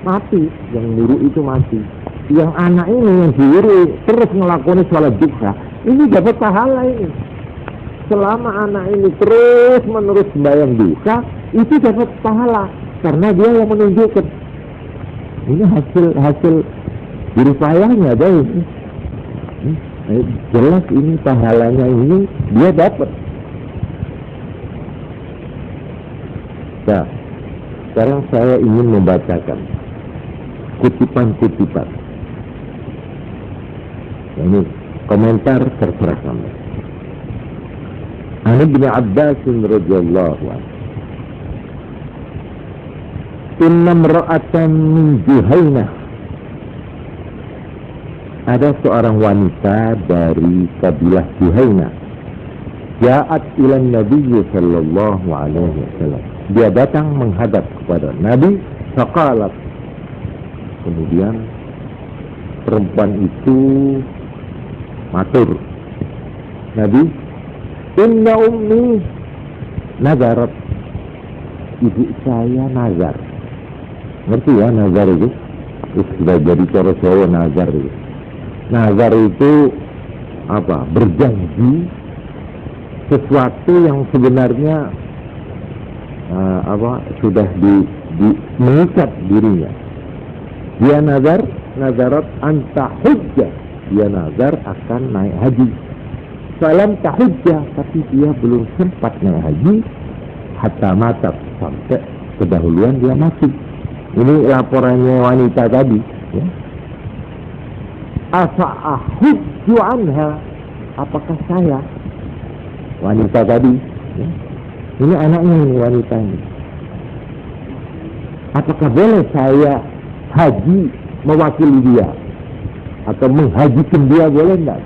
B: mati, yang nyuruh itu mati. Yang anak ini yang diuru terus ngelakoni sholat duha, ini dapat pahala ini. Selama anak ini terus menerus sembahyang duha, itu dapat pahala karena dia yang menunjukkan. Ini hasil jeripayahnya ada ini. Jelas ini pahalanya ini dia dapat. Nah, sekarang saya ingin membacakan kutipan-kutipan. Ini komentar terserah kami. An Ibnu Abbas radhiyallahu anhu. Inna imra'atan min Juhaynah. Ada seorang wanita dari kabilah Juhaynah. Ja'at ila Nabi sallallahu alaihi wasallam. Dia datang menghadap kepada Nabi, faqalat. Kemudian perempuan itu matur, Nabi, inna ummi nazarat, ibu saya nazar. Ngerti ya nazar itu? Sudah jadi cara Jawa nazar itu. Nazar itu apa? Berjanji sesuatu yang sebenarnya sudah mengikat dirinya. Dia nazarat anta hujjah. Dia nazar akan naik haji. Salam tahujjah, tapi dia belum sempat naik haji hatta mata, sampai kedahuluan dia mati. Ini laporannya wanita tadi, ya. Asa'ahujju anha, apakah saya wanita tadi, ya. Ini anaknya ini wanita ini. Apakah boleh saya haji mewakili dia atau menghajikan dia, boleh enggak?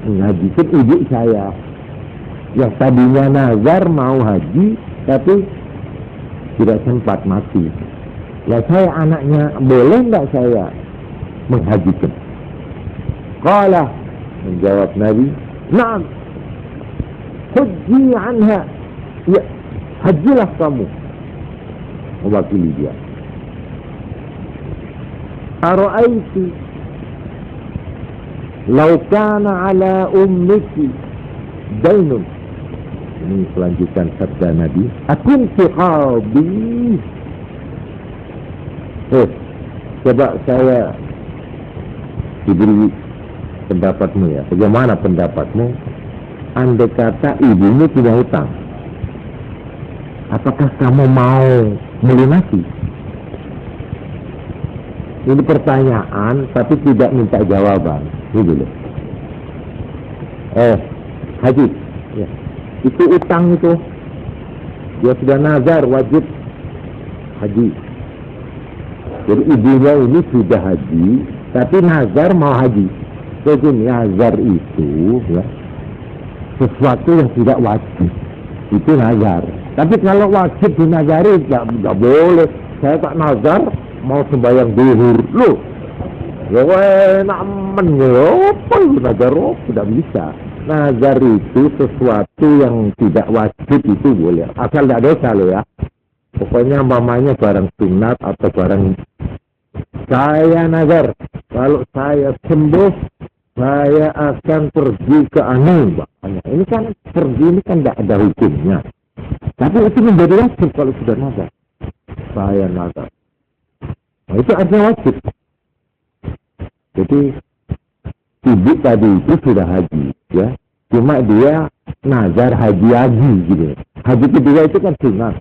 B: Menghajikan ibu saya yang tadinya nazar mau haji tapi tidak sempat mati. Ya saya anaknya, boleh enggak saya menghajikan? Qala, menjawab Nabi, na'am, hujji anha, ya hajilah kamu mewakili dia. Ara'aiti law kana ala ummiki dainun. Ini selanjutkan sabda Nabi, akunti qadi. Coba saya diberi pendapatmu ya. Bagaimana pendapatmu? Andai kata ibumu punya hutang, apakah kamu mau melunasi? Ini pertanyaan tapi tidak minta jawaban. Gitu loh. Haji, ya. Itu utang itu. Dia sudah nazar wajib haji. Jadi ibunya ini sudah haji, tapi nazar mau haji. Jadi nazar itu ya, sesuatu yang tidak wajib. Itu nazar. Tapi kalau wajib dinazari, tidak boleh. Saya tak nazar mau sembahyang duhur. Loh, ya enak men ya, apa itu nazar? Tidak bisa. Nazar itu sesuatu yang tidak wajib itu boleh. Asal tidak dosa loh ya. Pokoknya mamanya barang sunat atau barang saya nazar. Kalau saya sembuh, saya akan pergi ke anu. Ini kan pergi ini kan tidak ada hukumnya. Tapi itu menjadi wajib kalau sudah nazar. Saya nazar. Nah, itu artinya wajib. Jadi ibu tadi itu sudah haji, ya. Cuma dia nazar haji lagi gitu. Haji kedua itu kan sunat.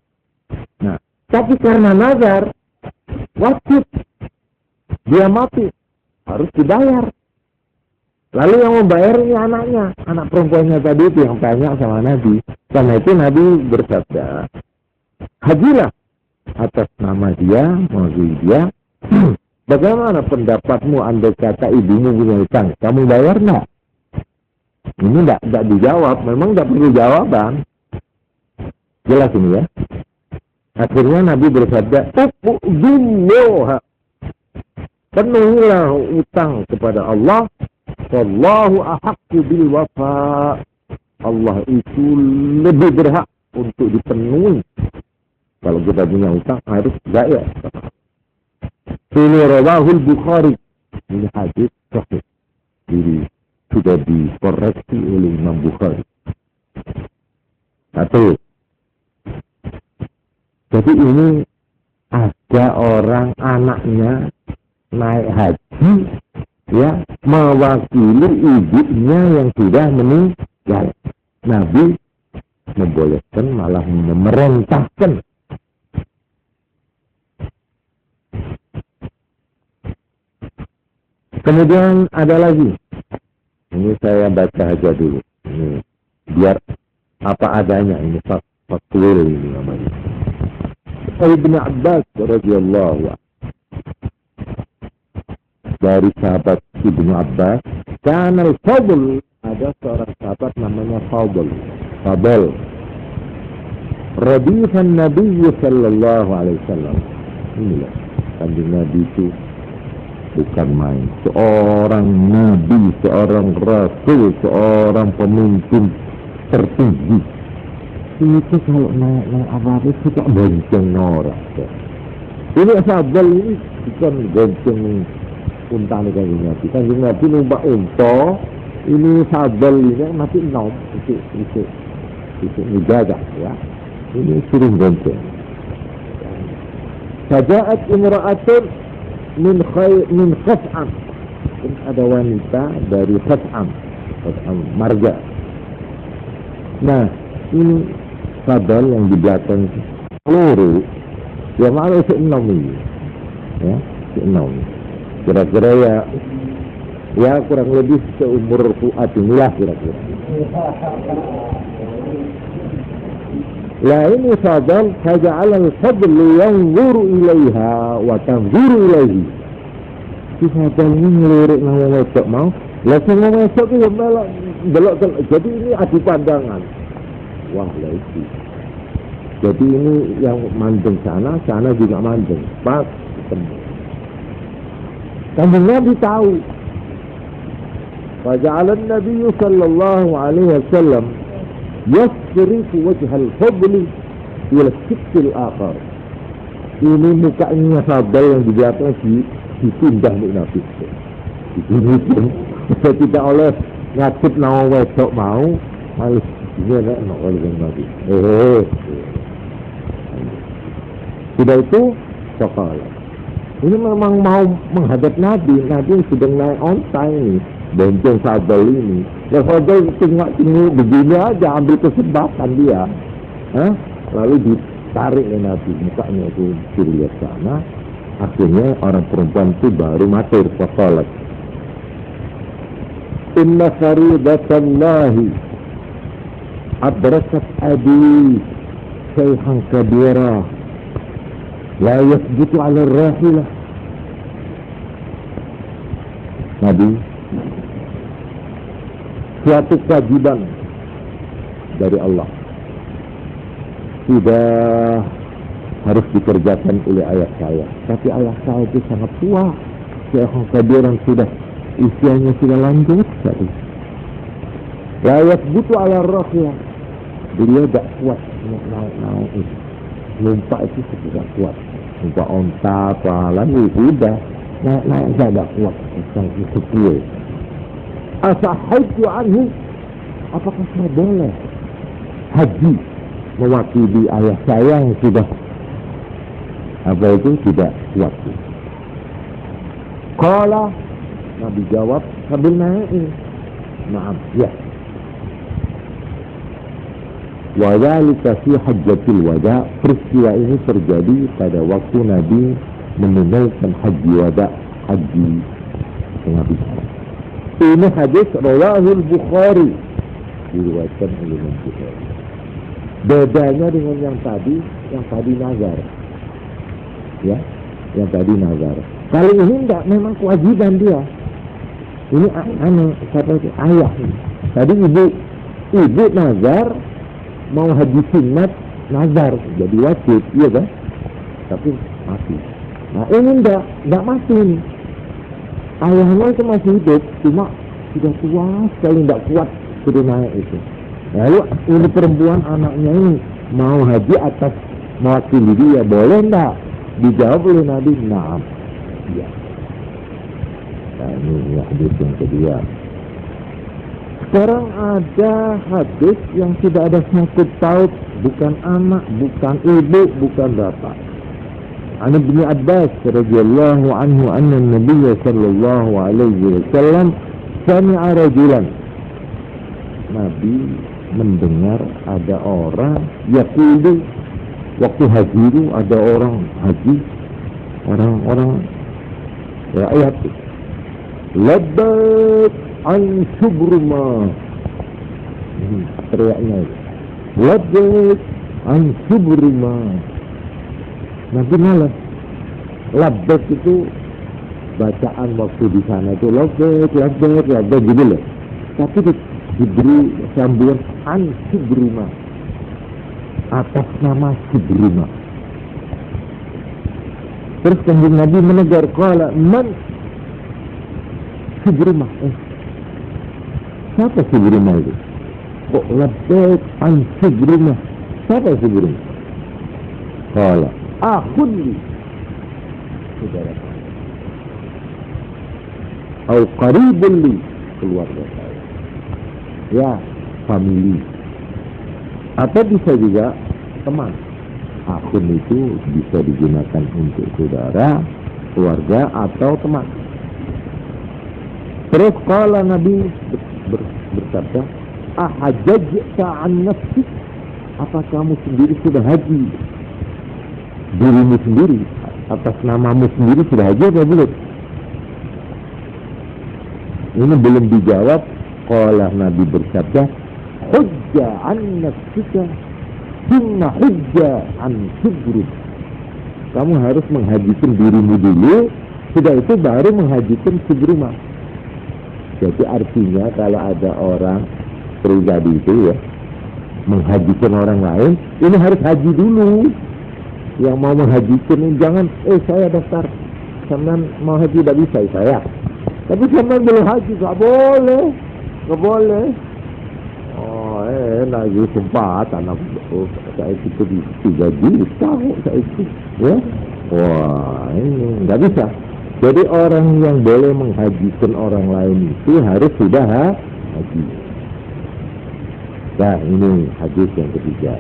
B: Nah, tapi karena nazar wajib, dia mati harus dibayar. Lalu yang membayarnya anaknya, anak perempuannya tadi itu yang tanya sama Nabi. Karena itu Nabi bersabda, hajilah atas nama dia, maksud dia. Bagaimana pendapatmu andai kata ibumu punya hutang? Kamu bayar enggak? Ini enggak dijawab, memang enggak perlu jawaban. Jelas ini ya. Akhirnya Nabi bersabda, "Uqdumuha." Penuhilah utang kepada Allah. Wallahu ahaqqu bil wafa. Allah itu lebih berhak untuk dipenuhi. Kalau kita punya utang harus bayar. Ini rawahul Bukhari. Ini hadis sahih. Jadi sudah dikoreksi oleh Imam Bukhari. Satu. Jadi ini ada orang anaknya naik haji, ya, mewakili ibunya yang sudah meninggal. Nabi membolehkan, malah memerintahkan. Kemudian ada lagi. Ini saya baca aja dulu. Ini biar apa adanya. Ini fakwil ini namanya. Ibnu Abbas radhiyallahu anhu. Dari sahabat Ibnu Abbas, karena Fadl, ada seorang sahabat namanya Fadl. Radifan Nabi sallallahu alaihi wasallam. Inilah kanjeng Nabi itu bukan main. Seorang Nabi, seorang Rasul, seorang pemimpin tertinggi. Itu kalau naik apa-apa itu tak bonceng orang. Ini Fadl ini bukan bonceng unta nih kanjeng Nabi. Kanjeng Nabi numpak unta, ini Fadl ini masih nom, itu menjaga ya. Ini sering bonceng. Faja'at imra'atun min Khas'am. Ada wanita dari Khas'am marga. Nah, ini Fadl yang di belakang peluru, ya malah se-6 ini, ya se-6. Kira-kira ya kurang lebih seumur Fuad inilah kira-kira. Lah ini Fadl, faja'ala al-Fadl yanzuru ilaiha wa tanzuru ilaihi. Si Fadl ini ngelirik nama wedok mau, lah sing wedok itu malah belok. Jadi ini adu pandangan. Wah, lah itu. Jadi ini yang mandeng sana juga mandeng. Pas ketemu. Kanjeng Nabi tahu. Faja'ala an-Nabi sallallahu alaihi wasallam yasrifu wajh al-Fadl ila al-shiq al-akhar. Ini mukanya Fadl yang di belakang dipindah nih Nabi. Kita tidak oleh ngatip nama wedok mau, malah ini nak oleh Nabi. Sudah itu Sokol. Ini memang mau menghadap Nabi. Nabi sedang naik onta ini, bonceng Fadl ini. Dan Fadl tengok begini aja, ambil kesempatan dia. Lalu ditarik oleh Nabi, mukanya itu dilihat sana. Akhirnya orang perempuan itu baru matur Sokol. Inna faridatallahi adrakat abi syaihan kabira la yasbutu ala rahilah. Nabi, suatu kewajiban dari Allah sudah harus dikerjakan oleh ayah saya. Tapi ayah saya itu sangat tua. Syekh Kabiran sudah usianya sudah lanjut sekali. Layak butuh ala rakyat. Beliau tak kuat naik itu. Lompat itu tidak kuat. Lompat onta apa lalu udah naik saya tak kuat. Sang itu kuat. Asahaitu anhu. Apakah saya boleh haji mewakili ayah saya yang sudah apa itu tidak kuat? Qala, Nabi jawab sambil naik ini. Naam, ya. Wa dzalika fi hajjatil wada. Peristiwa ini terjadi pada waktu Nabi menunaikan haji wada, haji penghabisan. Ini hadis rawahul Bukhari, diriwayatkan oleh Imam Bukhari. Bedanya dengan yang tadi nazar. Ya, yang tadi nazar. Kali ini enggak, memang kewajiban dia. Ini siapa itu? Ayah. Tadi ibu nazar mau haji sunat, nazar jadi wajib, iya kan? Tapi mati. Nah ini enggak mati ini. Ayahnya itu masih hidup, cuma sudah tua sekali, enggak kuat sudah naik itu. Lalu ini perempuan anaknya ini mau haji atas mewakili dia, boleh enggak? Dijawab oleh Nabi, na'am. Ya. Nah ini hadis yang kedua. Sekarang ada hadis yang tidak ada sangkut paut, bukan anak, bukan ibu, bukan bapak. An Ibnu Abbas radhiyallahu anhu anna Nabi sallallahu alaihi wasallam sami'a rajulan. Nabi mendengar ada orang yaqulu, waktu haji itu ada orang haji, orang-orang rakyat labbaik an subruma, teriaknya labbaik an subruma. Nabi malas. Labbaik itu bacaan waktu di sana itu labbaik gitu loh. Tapi diberi sambungan an subruma, atas nama subruma. Terus kanjeng Nabi menegur, qala man subruma? Siapa subruma itu? Kok labbaik an subruma? Siapa subruma? Qala akhulli, saudara saya, atau qaribun li, keluarga saya, ya family, atau bisa juga teman. Akhun itu bisa digunakan untuk saudara, keluarga, atau teman. Terus kalau Nabi bersabda, ahajjajta an nafsik, apa kamu sendiri sudah haji? Dirimu sendiri, atas namamu sendiri sudah haji atau belum? Ini belum dijawab. Qala Nabi bersabda, hujja an nafsika thumma hujja an subruk. Kamu harus menghajikan dirimu dulu, sudah itu baru menghajikan subruma. Jadi artinya kalau ada orang pribadi itu ya menghajikan orang lain, ini harus haji dulu. Yang mau menghajikan, jangan, saya daftar, sampean mau haji tidak bisa saya. Tapi sampean belum haji, nggak boleh. Oh, lagi sempat, anak saya itu 3 juta, saya itu, ya. Wah, ini nggak bisa. Jadi orang yang boleh menghajikan orang lain itu harus sudah haji. Nah, ini hadis yang ketiga.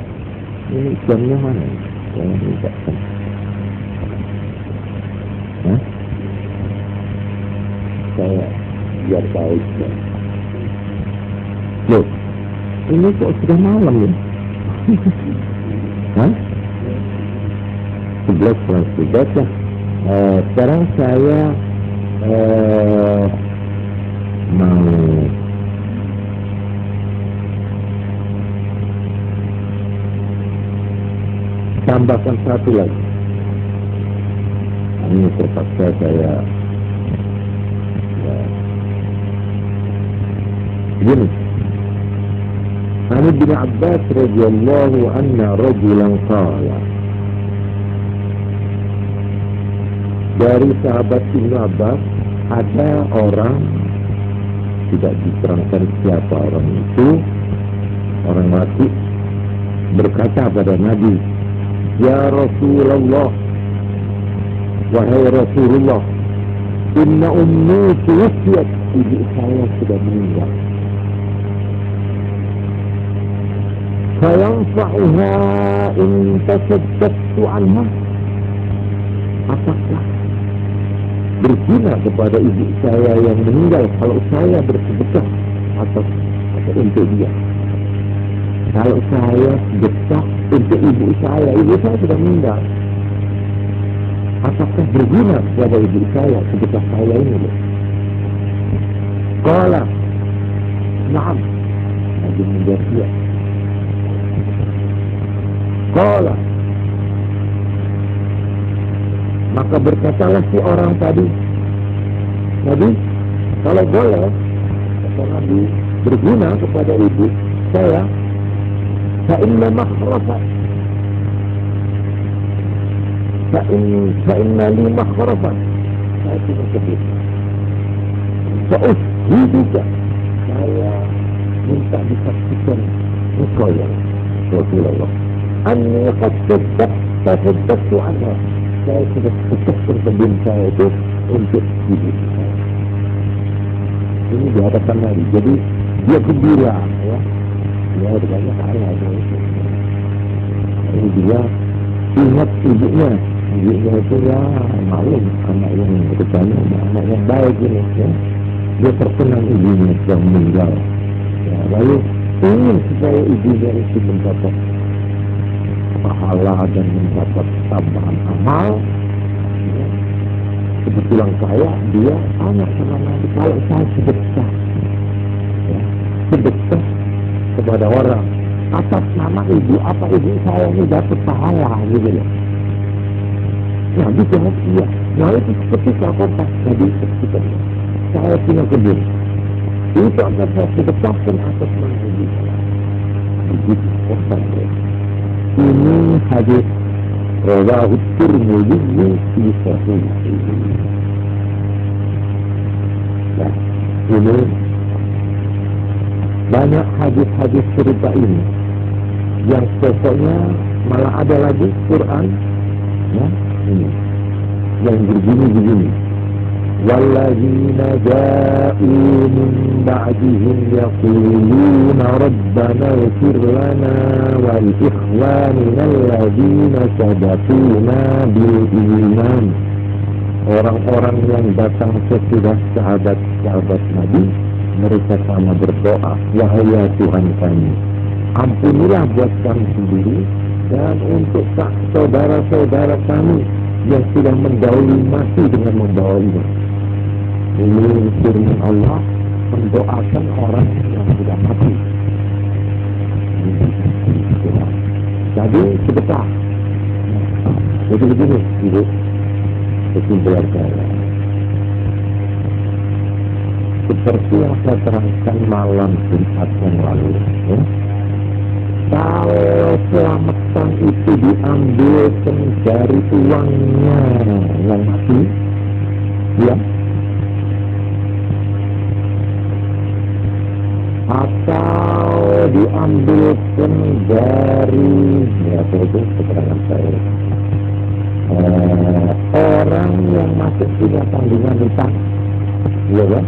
B: Ini jamnya mana? Saya minta kan. Saya biar tahu. Loh, ini kok sudah malam ya? 11:11 ya. Sekarang saya mau tambahkan satu lagi. Ini terpaksa saya begini. An Ibnu Abbas radhiyallahu anna rajulan qala, Dari sahabat Ibnu Abbas, ada orang, tidak diterangkan siapa orang itu, orang mati, berkata pada Nabi, "Ya Rasulullah, wahai Rasulullah, inna ummi tuwfiyat, ibu saya sudah meninggal. Fayanfa'uha in tasaddaqtu anha." Apakah berguna kepada ibu saya yang meninggal kalau saya bersedekah atau untuk dia? Kalau saya sedekah untuk ibu saya sudah meninggal, apakah berguna kepada ibu saya sedekah saya ini? Qala, na'am. Nabi menjawab, ya. Qala, maka berkatalah si orang tadi, Nabi, kalau boleh, kata Nabi, berguna kepada ibu saya, fa'inna makhrafat, fa'inna li makhrafat, saya punya kebit, fa'ushiduka, saya minta disaksikan engkau ya Rasulullah, anni qad saddaqtu anha, saya sudah sedekahkan kebun saya itu untuk ibu saya. Ini di hadapan Nabi. Jadi dia gembira, ya. Dia banyak kaya. Ini dia ingat ibunya. Ibunya itu ya maklum, anak yang bertanya, anak yang baik ini. Ya. Dia terkenal ibunya sudah meninggal. Ya, lalu ingin supaya ibunya itu mendapat pahala dan mendapat tambahan amal. Ya. Kebetulan saya, dia tanya sama Nabi, kalau saya sedekah, ya, sedekah kepada orang atas nama ibu, apa ibu saya ini dapat pahala gitu ya? Nabi jawab iya. Nah itu ketika kopas Nabi ketika saya punya kebun, itu akan saya sedekahkan atas nama ibu saya. Begitu kopas ya. Ini hadis rawahu Tirmidzi fi sahih. Nah, ini banyak hadis-hadis cerita ini yang pokoknya malah ada lagi Quran, ya, ini yang begini. وَالَّذِينَ جَاءُوا مِنْ بَعْدِهِمْ يَقُولُونَ رَبَّنَا اغْفِرْ لَنَا وَلِإِخْوَانِنَا الَّذِينَ سَبَقُونَا بِالْإِيمَانِ. Orang-orang yang datang sesudah sahabat-sahabat Nabi, mereka sama berdoa, wahai ya Tuhan kami, ampunilah buat kami sendiri dan untuk saudara-saudara kami yang sudah mendahului mati dengan membawa iman. Ini firman Allah mendoakan orang yang sudah mati. Jadi sedekah. Jadi begini, ibu, kesimpulan saya. Seperti yang saya terangkan malam Jumat yang lalu, ya. Kalau selamatan itu diambil dari uangnya yang mati, ya, atau diambilkan dari, ya itu keterangan saya, orang yang masih punya tanggungan hutang, ya kan,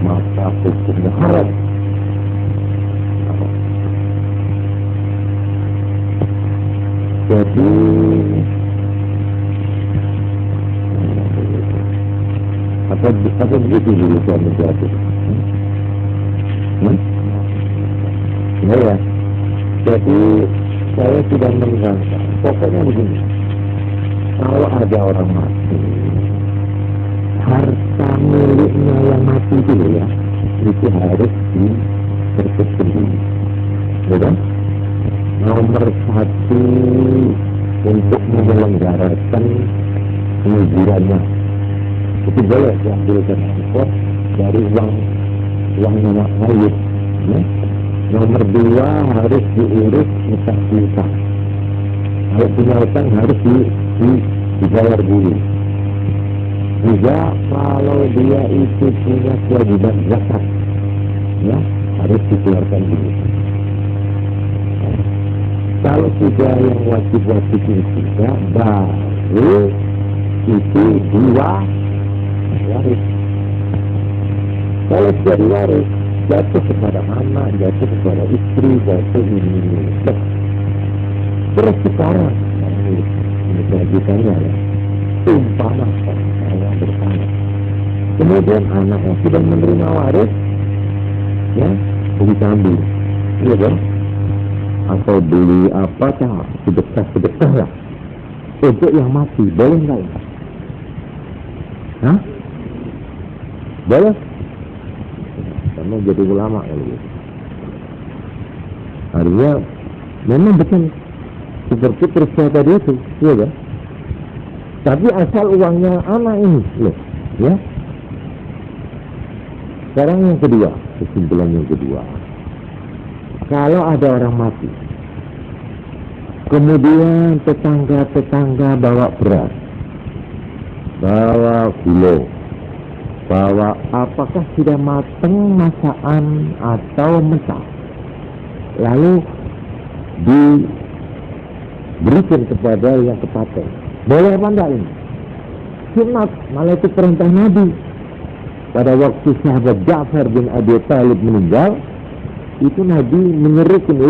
B: maka hukumnya haram. Jadi apa begitu dulu saya menjawab itu? Ya. Jadi saya sudah menerangkan. Pokoknya begini. Kalau ada orang mati, harta miliknya yang mati itu ya, itu harus dipersetujukan. Betul? Nomor satu, untuk menyelenggarakan penguburannya itu boleh diambilkan impor dari uang mayit, ya. Nomor dua, harus diurus utang piutang. Kalau punya utang harus dibayar dulu.
C: Juga kalau dia itu punya kewajiban zakat, ya harus dikeluarkan dulu. Kalau sudah yang wajib-wajib itu ya, baru itu dua waris. Kalau sudah diwaris, jatuh kepada anak, jatuh kepada istri, jatuh ini. Terus sekarang, ini kelanjutannya ya, umpama saya bertanya. Kemudian anak yang sudah menerima waris, ya, beli kambing, iya dong? Atau beli apa cah, sedekah lah. Untuk yang mati, boleh nggak? Hah? Boleh? Karena jadi ulama ya gitu. Artinya memang betul seperti peristiwa tadi itu, iya kan? Tapi asal uangnya anak ini, loh, ya. Sekarang yang kedua, kesimpulan yang kedua. Kalau ada orang mati, kemudian tetangga-tetangga bawa beras, bawa gula, bawa apakah sudah matang masakan atau mentah, lalu diberikan kepada yang kepaten. Boleh apa enggak ini? Sunat, malah itu perintah Nabi. Pada waktu sahabat Ja'far bin Abi Thalib meninggal, itu Nabi menyerukan,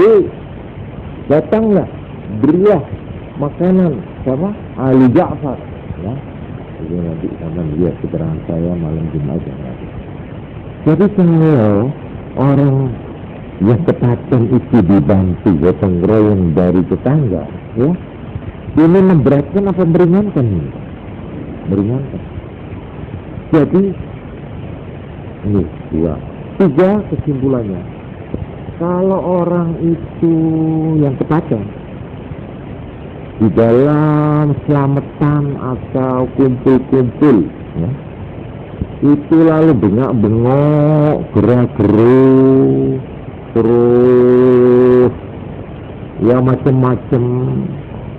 C: datanglah, berilah makanan sama Ali Ja'far. Ya, jadi Nabi akan lihat keterangan saya malam Jumat yang lalu. Jadi kalau orang yang kepaten itu dibantu gotong royong dari tetangga, ya, ini memberatkan apa meringankan? Meringankan. Jadi ini dua, tiga kesimpulannya. Kalau orang itu yang kepaten di dalam selamatan atau kumpul-kumpul, ya, itu lalu bengak-bengok, gerak-geruk, terus ya macam-macam.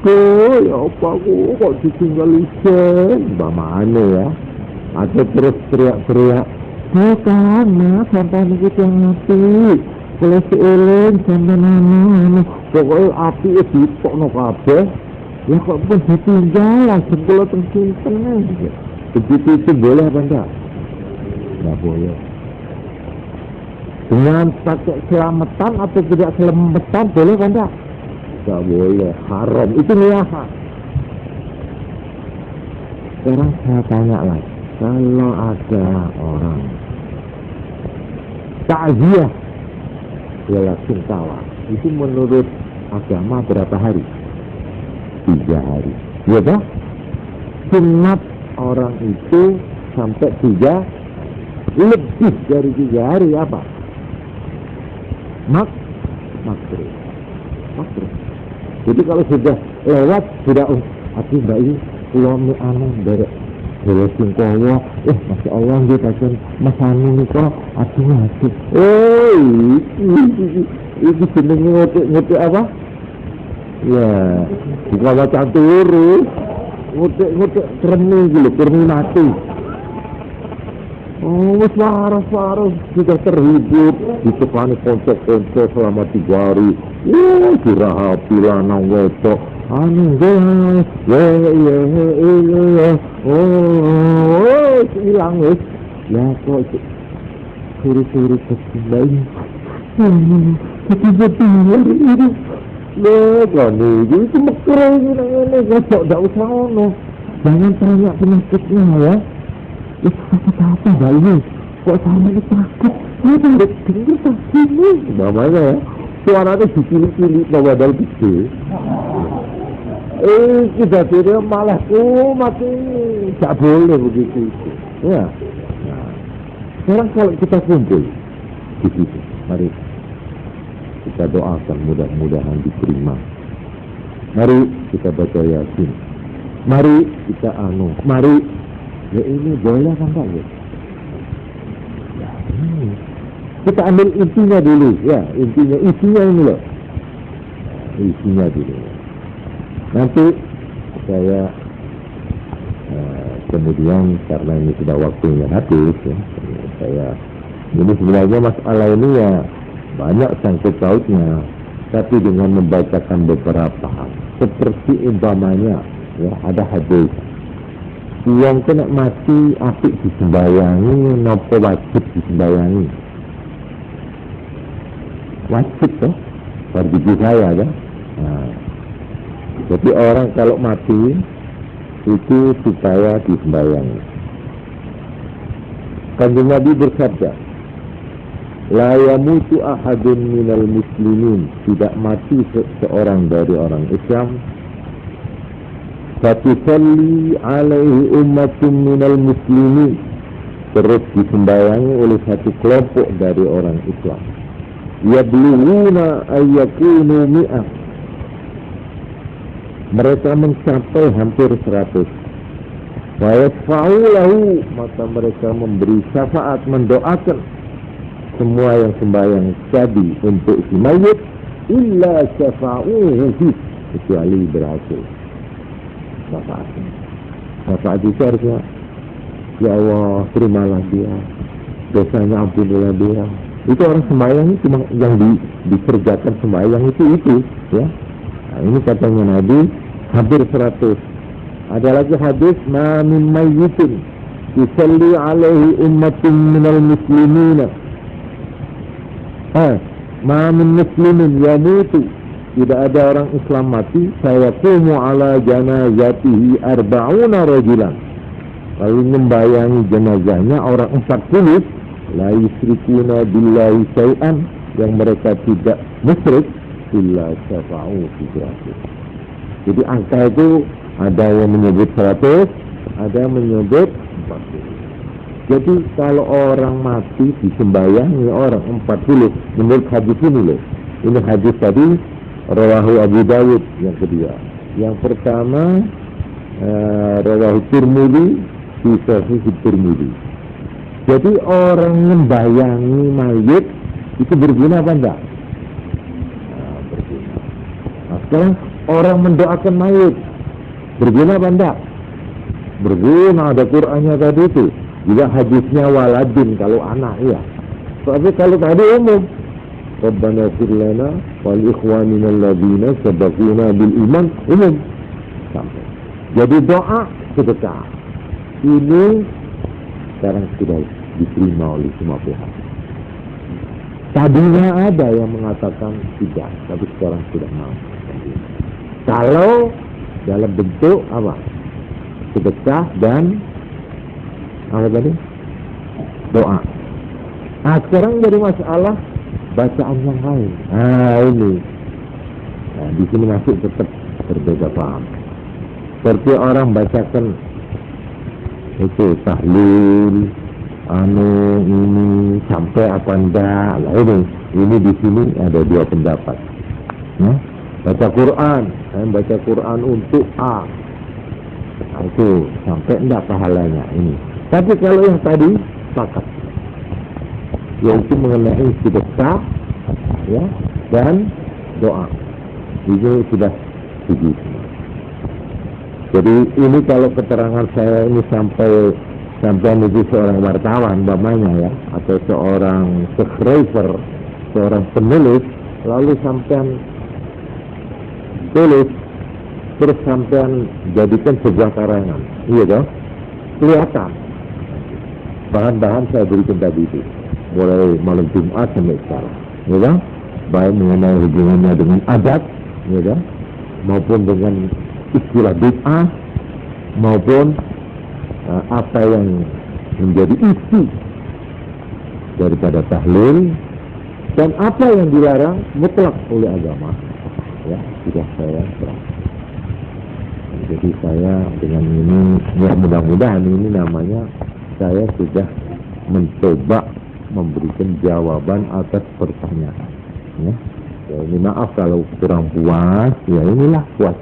C: Ya apa aku kok ditinggal isen, bagaimana ya? Atau terus teriak-teriak, bukan mas, sampai ikut yang mati. Kalau seeleng sampai nana, pokoknya api itu dipok no kabeh. Ya kok pun ditinggal langsung kalau tersimpan aja. Begitu itu boleh apa enggak? Enggak boleh. Dengan pakai selamatan atau tidak selamatan boleh apa enggak? Enggak boleh, haram. Itu niyaha. Sekarang saya tanya lagi, kalau ada orang takziah bela sungkawa, itu menurut agama berapa hari? 3 hari. Ya toh? Sunat orang itu sampai 3, lebih dari 3 hari apa? Makruh. Jadi kalau sudah lewat, sudah aku mbak ini keluar anu dari bela sungkawa, masya Allah dia katakan Mas Anu ini kok aku ngasih. Itu jenenge ngotek apa? Ya, bukan macam turu, ngotek kremi gitu, kremi mati. Wis waras sudah terhibur, ditekani konco-konco selama 3 hari. Dirahapi lanang wedok. Hilang wis. Ya kok suri-suri kecil ini. Kan itu mekreng ini, kok tidak usah ono. Jangan tanya penyakitnya ya. Apa mbak ini? Kok sama ini takut? Ini udah dengar sakit ini. Namanya ya, suaranya dipilih-pilih bawa gede. Kita tidak malah mati. Tak boleh begitu. Ya. Nah, sekarang kalau kita kumpul di situ, mari kita doakan mudah-mudahan diterima. Mari kita baca Yasin. Mari kita mari. Ya ini boleh kan Pak ya? Ya ini. Kita ambil intinya dulu, ya isinya ini loh. Isinya dulu. Nanti saya Kemudian karena ini sudah waktunya habis ya, ini sebenarnya masalah ini ya banyak sangkut pautnya, tapi dengan membacakan beberapa hal seperti umpamanya ya ada hadis yang kena mati apik disembayangi nopo wajib disembayangi, wajib toh fardu kifayah ya. Jadi orang kalau mati itu supaya disembayangi. Kanjeng Nabi bersabda, la yamutu ahadun minal muslimin, tidak mati seorang dari orang Islam, fatusalli alaihi ummatun minal muslimin, terus disembayangi oleh satu kelompok dari orang Islam, yablughuna ayyakunu mi'ah, mereka mencapai hampir 100. Wa yasfa'u lahu, maka mereka memberi syafaat, mendoakan semua yang sembahyang tadi untuk si mayit, illa syafa'uhu fi, kecuali berhasil syafaat. Syafaat itu harusnya, ya Allah terimalah dia, dosanya ampunilah dia. Itu orang sembahyang itu yang dikerjakan sembahyang itu ya. Nah, ini katanya Nabi hampir 100. Ada lagi hadis, ma min mayyitin yusalli alaihi ummatun minal muslimina, ma min muslimin yamutu, tidak ada orang Islam mati, fayaqumu ala janazatihi arba'una rajulan, lalu membayangi jenazahnya orang 40, la yusyrikuna billahi syai'an, yang mereka tidak musyrik, illa syafa'u fi dzalik. Jadi angka itu ada yang menyebut 100, ada yang menyebut 40. Jadi kalau orang mati disembayangi orang 40 menurut hadis ini loh. Ini hadis tadi rawahu Abu Dawud yang kedua. Yang pertama rawahu Tirmidzi fi Sahih Tirmidzi. Jadi orang membayangi mayit itu berguna apa enggak? Sekarang orang mendoakan mayit berguna apa enggak? Berguna, ada Qur'annya tadi itu. Juga hadisnya waladin kalau anak ya. Tapi kalau tadi umum, Rabbana ighfir lana wal ikhwanina alladziina sabaquna bil iman, umum. Sampai. Jadi doa sedekah ini sekarang sudah diterima oleh semua pihak. Tadinya ada yang mengatakan tidak, tapi sekarang sudah mau. Kalau dalam bentuk apa? Sedekah dan apa tadi? Doa. Nah, sekarang jadi masalah bacaan yang lain. Ini. Nah, di sini masih tetap berbeda paham. Seperti orang bacakan itu tahlil, ini sampai apa enggak? Lah ini di sini ada dua pendapat. Baca Quran, baca Quran untuk A. Nah, itu sampai enggak pahalanya ini. Tapi kalau yang tadi sepakat, yaitu mengenai sedekah ya dan doa, itu sudah setuju. Jadi ini kalau keterangan saya ini sampai menuju seorang wartawan umpamanya ya, atau seorang scriber, seorang penulis, lalu sampean tulis terus sampean jadikan sebuah karangan, iya toh, kelihatan bahan-bahan saya berikan tadi itu mulai malam Jumat sampai sekarang, ya toh, baik mengenai hubungannya dengan adat, ya toh, maupun dengan istilah bid'ah, maupun apa yang menjadi isi daripada tahlil, dan apa yang dilarang mutlak oleh agama, ya sudah saya terang. Jadi saya dengan ini, ya mudah-mudahan ini namanya saya sudah mencoba memberikan jawaban atas pertanyaan. Ya, ini maaf kalau kurang puas, ya inilah puas.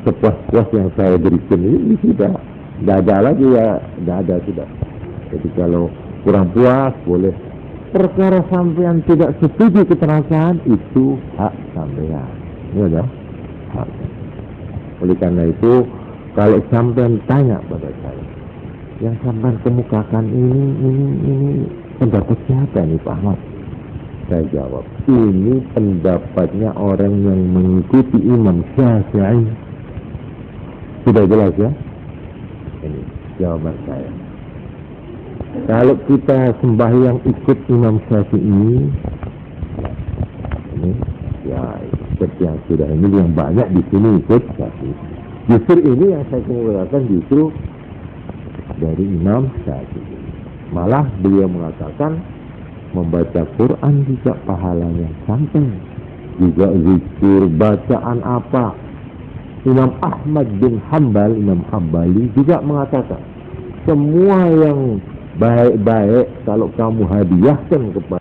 C: Sepuas-puas yang saya berikan ini sudah, tidak ada lagi ya, tidak ada sudah. Jadi kalau kurang puas boleh. Perkara sampean tidak setuju keterangan itu hak sampean, ya dah. Hak. Oleh karena itu, kalau sampean tanya pada saya, yang sampai kemukakan ini pendapat siapa nih Pak Ahmad? Saya jawab, ini pendapatnya orang yang mengikuti Imam Syafi'i. Sudah jelas ya? Ini jawaban saya. Kalau kita sembahyang ikut Imam Syafi'i, ini ya seperti yang sudah ini yang banyak di sini ikut Syafi'i. Justru ini yang saya kemukakan justru dari Imam Syafi'i. Malah beliau mengatakan membaca Quran juga pahalanya sampai, juga zikir, bacaan apa. Imam Ahmad bin Hanbal, Imam Hambali juga mengatakan semua yang baik-baik kalau kamu hadiahkan kepada